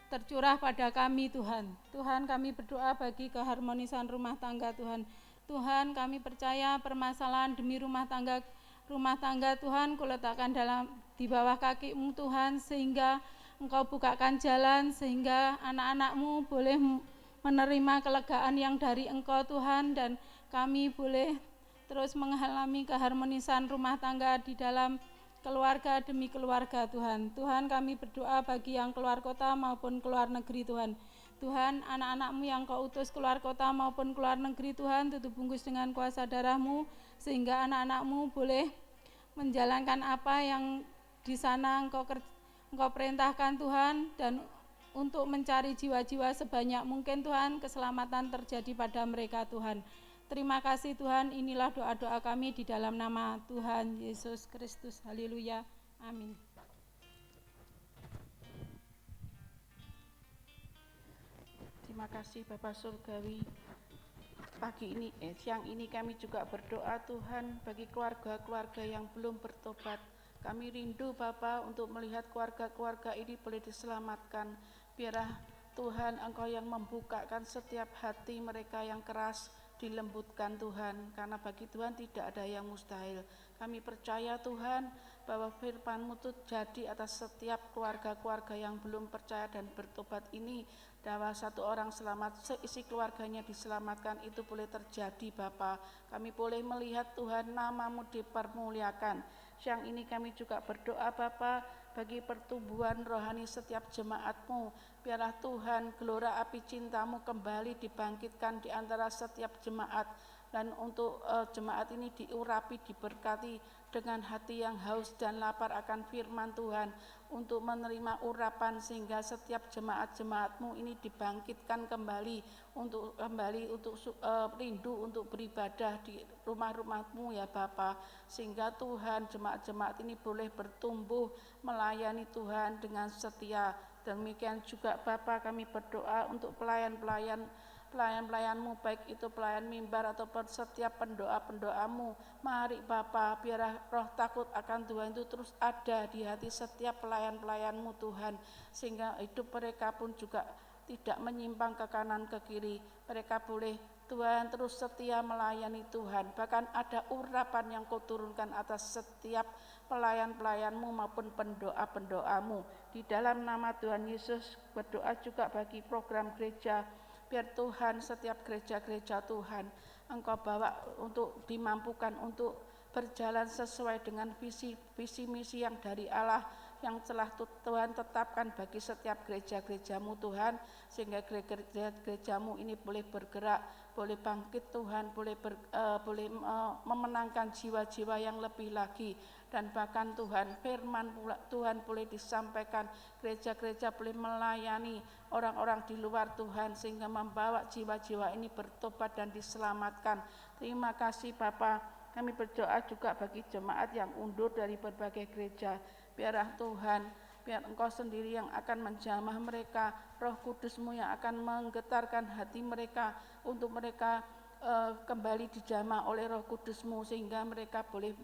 tercurah pada kami Tuhan. Tuhan, kami berdoa bagi keharmonisan rumah tangga Tuhan. Tuhan, kami percaya permasalahan demi rumah tangga Tuhan Kau letakkan di bawah kaki-Mu Tuhan, sehingga Engkau bukakan jalan, sehingga anak-anak-Mu boleh menerima kelegaan yang dari Engkau Tuhan, dan kami boleh terus mengalami keharmonisan rumah tangga di dalam keluarga demi keluarga Tuhan. Tuhan, kami berdoa bagi yang keluar kota maupun keluar negeri Tuhan. Tuhan, anak-anak-Mu yang Kau utus keluar kota maupun keluar negeri Tuhan, tutup bungkus dengan kuasa darah-Mu, sehingga anak-anak-Mu boleh menjalankan apa yang di sana Engkau perintahkan Tuhan, dan untuk mencari jiwa-jiwa sebanyak mungkin Tuhan, keselamatan terjadi pada mereka Tuhan. Terima kasih Tuhan, inilah doa-doa kami di dalam nama Tuhan Yesus Kristus. Haleluya, amin. Terima kasih Bapak Surgawi. Siang ini kami juga berdoa Tuhan bagi keluarga-keluarga yang belum bertobat. Kami rindu Bapa untuk melihat keluarga-keluarga ini boleh diselamatkan. Biarlah Tuhan Engkau yang membukakan setiap hati mereka yang keras, dilembutkan Tuhan, karena bagi Tuhan tidak ada yang mustahil. Kami percaya Tuhan bahwa firman-Mu itu jadi atas setiap keluarga-keluarga yang belum percaya dan bertobat ini, bahwa satu orang selamat, seisi keluarganya diselamatkan, itu boleh terjadi Bapa. Kami boleh melihat Tuhan nama-Mu dipermuliakan. Siang ini kami juga berdoa Bapa bagi pertumbuhan rohani setiap jemaat-Mu. Biarlah Tuhan gelora api cinta-Mu kembali dibangkitkan di antara setiap jemaat, dan untuk jemaat ini diurapi, diberkati dengan hati yang haus dan lapar akan firman Tuhan, untuk menerima urapan, sehingga setiap jemaat-jemaat-Mu ini dibangkitkan kembali untuk rindu untuk beribadah di rumah-rumah-Mu ya Bapa, sehingga Tuhan jemaat-jemaat ini boleh bertumbuh melayani Tuhan dengan setia. Demikian juga Bapa, kami berdoa untuk pelayan-pelayan-Mu, baik itu pelayan mimbar ataupun setiap pendoa-pendoa-Mu. Mari Bapa, biarlah roh takut akan Tuhan itu terus ada di hati setiap pelayan-pelayan-Mu Tuhan, sehingga hidup mereka pun juga tidak menyimpang ke kanan ke kiri. Mereka boleh Tuhan terus setia melayani Tuhan. Bahkan ada urapan yang kau turunkan atas setiap pelayan-pelayanmu maupun pendoa-pendoamu. Di dalam nama Tuhan Yesus berdoa juga bagi program gereja. Biar Tuhan setiap gereja-gereja Tuhan Engkau bawa untuk dimampukan untuk berjalan sesuai dengan visi misi yang dari Allah yang telah Tuhan tetapkan bagi setiap gereja-gerejamu Tuhan, sehingga gereja-gerejamu ini boleh bergerak, boleh bangkit Tuhan, boleh memenangkan jiwa-jiwa yang lebih lagi. Dan bahkan Tuhan, firman Tuhan boleh disampaikan, gereja-gereja boleh melayani orang-orang di luar Tuhan, sehingga membawa jiwa-jiwa ini bertobat dan diselamatkan. Terima kasih Bapa. Kami berdoa juga bagi jemaat yang undur dari berbagai gereja. Biarlah Tuhan, biar Engkau sendiri yang akan menjamah mereka, Roh Kudus-Mu yang akan menggetarkan hati mereka, untuk mereka kembali dijamah oleh Roh Kudus-Mu, sehingga mereka boleh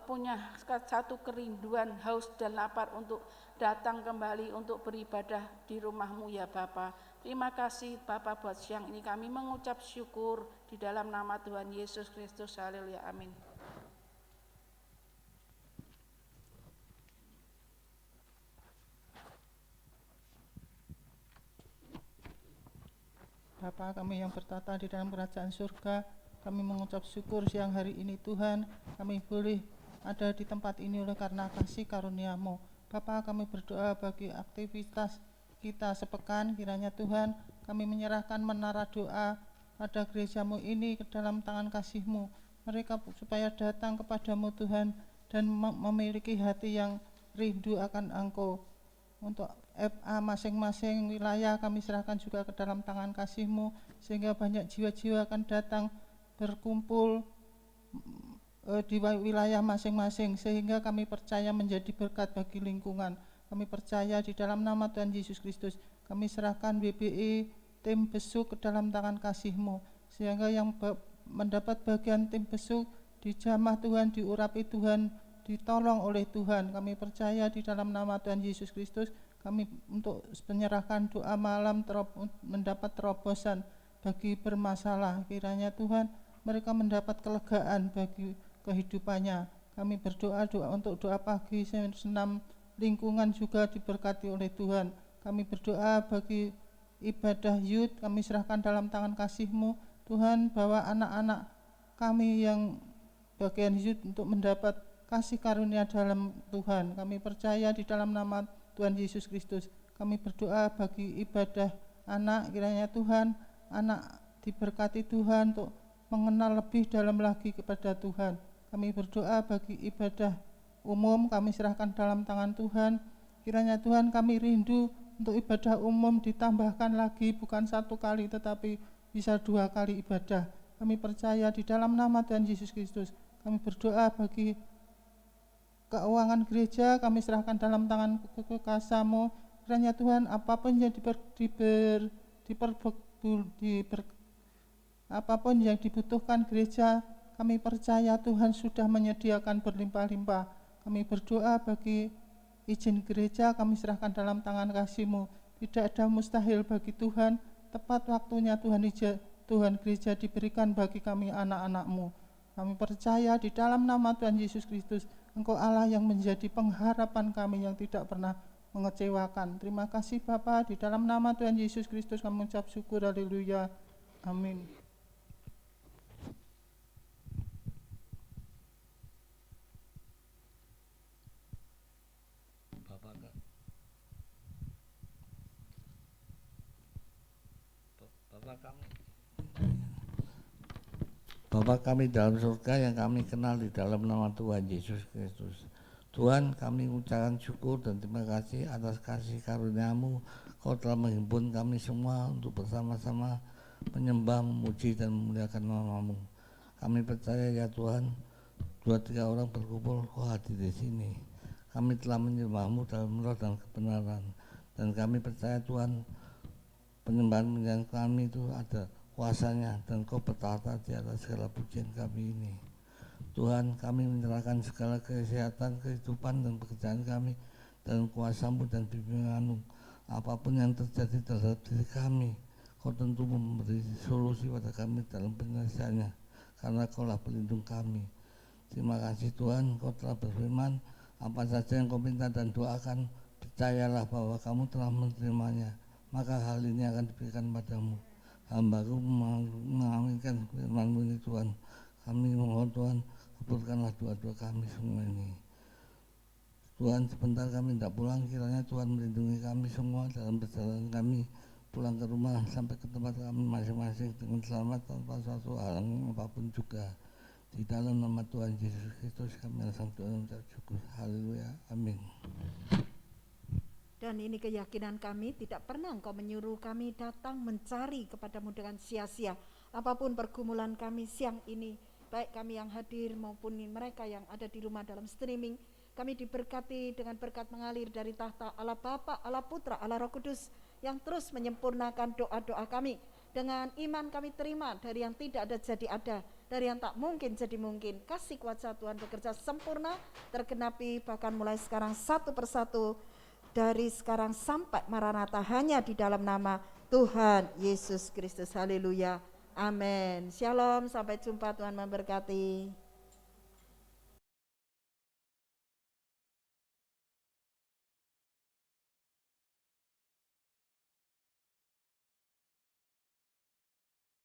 punya satu kerinduan, haus dan lapar untuk datang kembali untuk beribadah di rumah-Mu ya Bapa. Terima kasih Bapa buat siang ini kami mengucap syukur di dalam nama Tuhan Yesus Kristus. Haleluya, amin. Bapa kami yang bertata di dalam kerajaan surga, kami mengucap syukur siang hari ini Tuhan, kami boleh ada di tempat ini oleh karena kasih karunia-Mu. Bapa, kami berdoa bagi aktivitas kita sepekan, kiranya Tuhan kami menyerahkan menara doa pada gereja-Mu ini ke dalam tangan kasih-Mu. Mereka supaya datang kepadamu Tuhan dan memiliki hati yang rindu akan Engkau. Untuk FA masing-masing wilayah kami serahkan juga ke dalam tangan kasih-Mu, sehingga banyak jiwa-jiwa akan datang berkumpul di wilayah masing-masing, sehingga kami percaya menjadi berkat bagi lingkungan. Kami percaya di dalam nama Tuhan Yesus Kristus, kami serahkan WBE tim besuk ke dalam tangan kasih-Mu, sehingga yang mendapat bagian tim besuk dijamah Tuhan, diurapi Tuhan, ditolong oleh Tuhan. Kami percaya di dalam nama Tuhan Yesus Kristus, kami untuk menyerahkan doa malam mendapat terobosan bagi bermasalah. Kiranya Tuhan mereka mendapat kelegaan bagi kehidupannya. Kami berdoa untuk doa pagi senam lingkungan juga diberkati oleh Tuhan. Kami berdoa bagi ibadah youth, kami serahkan dalam tangan kasih-Mu Tuhan, bahwa anak-anak kami yang bagian youth untuk mendapat kasih karunia dalam Tuhan. Kami percaya di dalam nama Tuhan Yesus Kristus. Kami berdoa bagi ibadah anak, kiranya Tuhan anak diberkati Tuhan untuk mengenal lebih dalam lagi kepada Tuhan. Kami berdoa bagi ibadah umum, kami serahkan dalam tangan Tuhan. Kiranya Tuhan kami rindu untuk ibadah umum ditambahkan lagi, bukan satu kali tetapi bisa 2 kali ibadah. Kami percaya di dalam nama Tuhan Yesus Kristus. Kami berdoa bagi keuangan gereja, kami serahkan dalam tangan kekasih-Mu. Kiranya Tuhan apapun yang apapun yang dibutuhkan gereja, kami percaya Tuhan sudah menyediakan berlimpah-limpah. Kami berdoa bagi izin gereja, kami serahkan dalam tangan kasih-Mu. Tidak ada mustahil bagi Tuhan. Tepat waktunya Tuhan gereja diberikan bagi kami anak-anak-Mu. Kami percaya di dalam nama Tuhan Yesus Kristus, Engkau Allah yang menjadi pengharapan kami yang tidak pernah mengecewakan. Terima kasih Bapa, di dalam nama Tuhan Yesus Kristus kami mengucap syukur. Haleluya, amin. Bapa kami dalam surga yang kami kenal di dalam nama Tuhan Yesus Kristus. Tuhan, kami mengucapkan syukur dan terima kasih atas kasih karunia-Mu. Kau telah menghimpun kami semua untuk bersama-sama menyembah, memuji dan memuliakan nama-Mu. Kami percaya ya Tuhan, 2-3 orang berkumpul, Kau hadir di sini. Kami telah menyembah-Mu dalam roh dan kebenaran. Dan kami percaya Tuhan, penyembahan kami itu ada kuasanya, dan Kau bertata di atas segala pujian kami ini. Tuhan, kami menyerahkan segala kesehatan, kehidupan dan pekerjaan kami dalam kuasa-Mu dan bimbingan-Mu. Apapun yang terjadi terhadap diri kami, Kau tentu memberi solusi pada kami dalam penyelesaiannya, karena Kau lah pelindung kami. Terima kasih Tuhan, Kau telah berfirman, apa saja yang Kau minta dan doakan, percayalah bahwa kamu telah menerimanya, maka hal ini akan diberikan padamu. Hamba-Ku mengaminkan firman-Mu ini Tuhan. Kami mohon Tuhan, kabulkanlah doa-doa kami semua ini. Tuhan, sebentar kami tidak pulang, kiranya Tuhan melindungi kami semua dalam perjalanan kami pulang ke rumah sampai ke tempat kami masing-masing dengan selamat tanpa suatu halangan apapun juga. Di dalam nama Tuhan Yesus Kristus kami sang Tuhan mengucap syukur. Haleluya. Amin. Dan ini keyakinan kami, tidak pernah Engkau menyuruh kami datang mencari kepadamu dengan sia-sia. Apapun pergumulan kami siang ini, baik kami yang hadir maupun mereka yang ada di rumah dalam streaming, kami diberkati dengan berkat mengalir dari tahta Allah Bapa, Allah Putra, Allah Roh Kudus, yang terus menyempurnakan doa-doa kami. Dengan iman kami terima, dari yang tidak ada jadi ada, dari yang tak mungkin jadi mungkin. Kasih kuasa Tuhan bekerja sempurna, tergenapi bahkan mulai sekarang satu persatu, dari sekarang sampai Maranatha, hanya di dalam nama Tuhan Yesus Kristus. Haleluya. Amin. Shalom, sampai jumpa, Tuhan memberkati.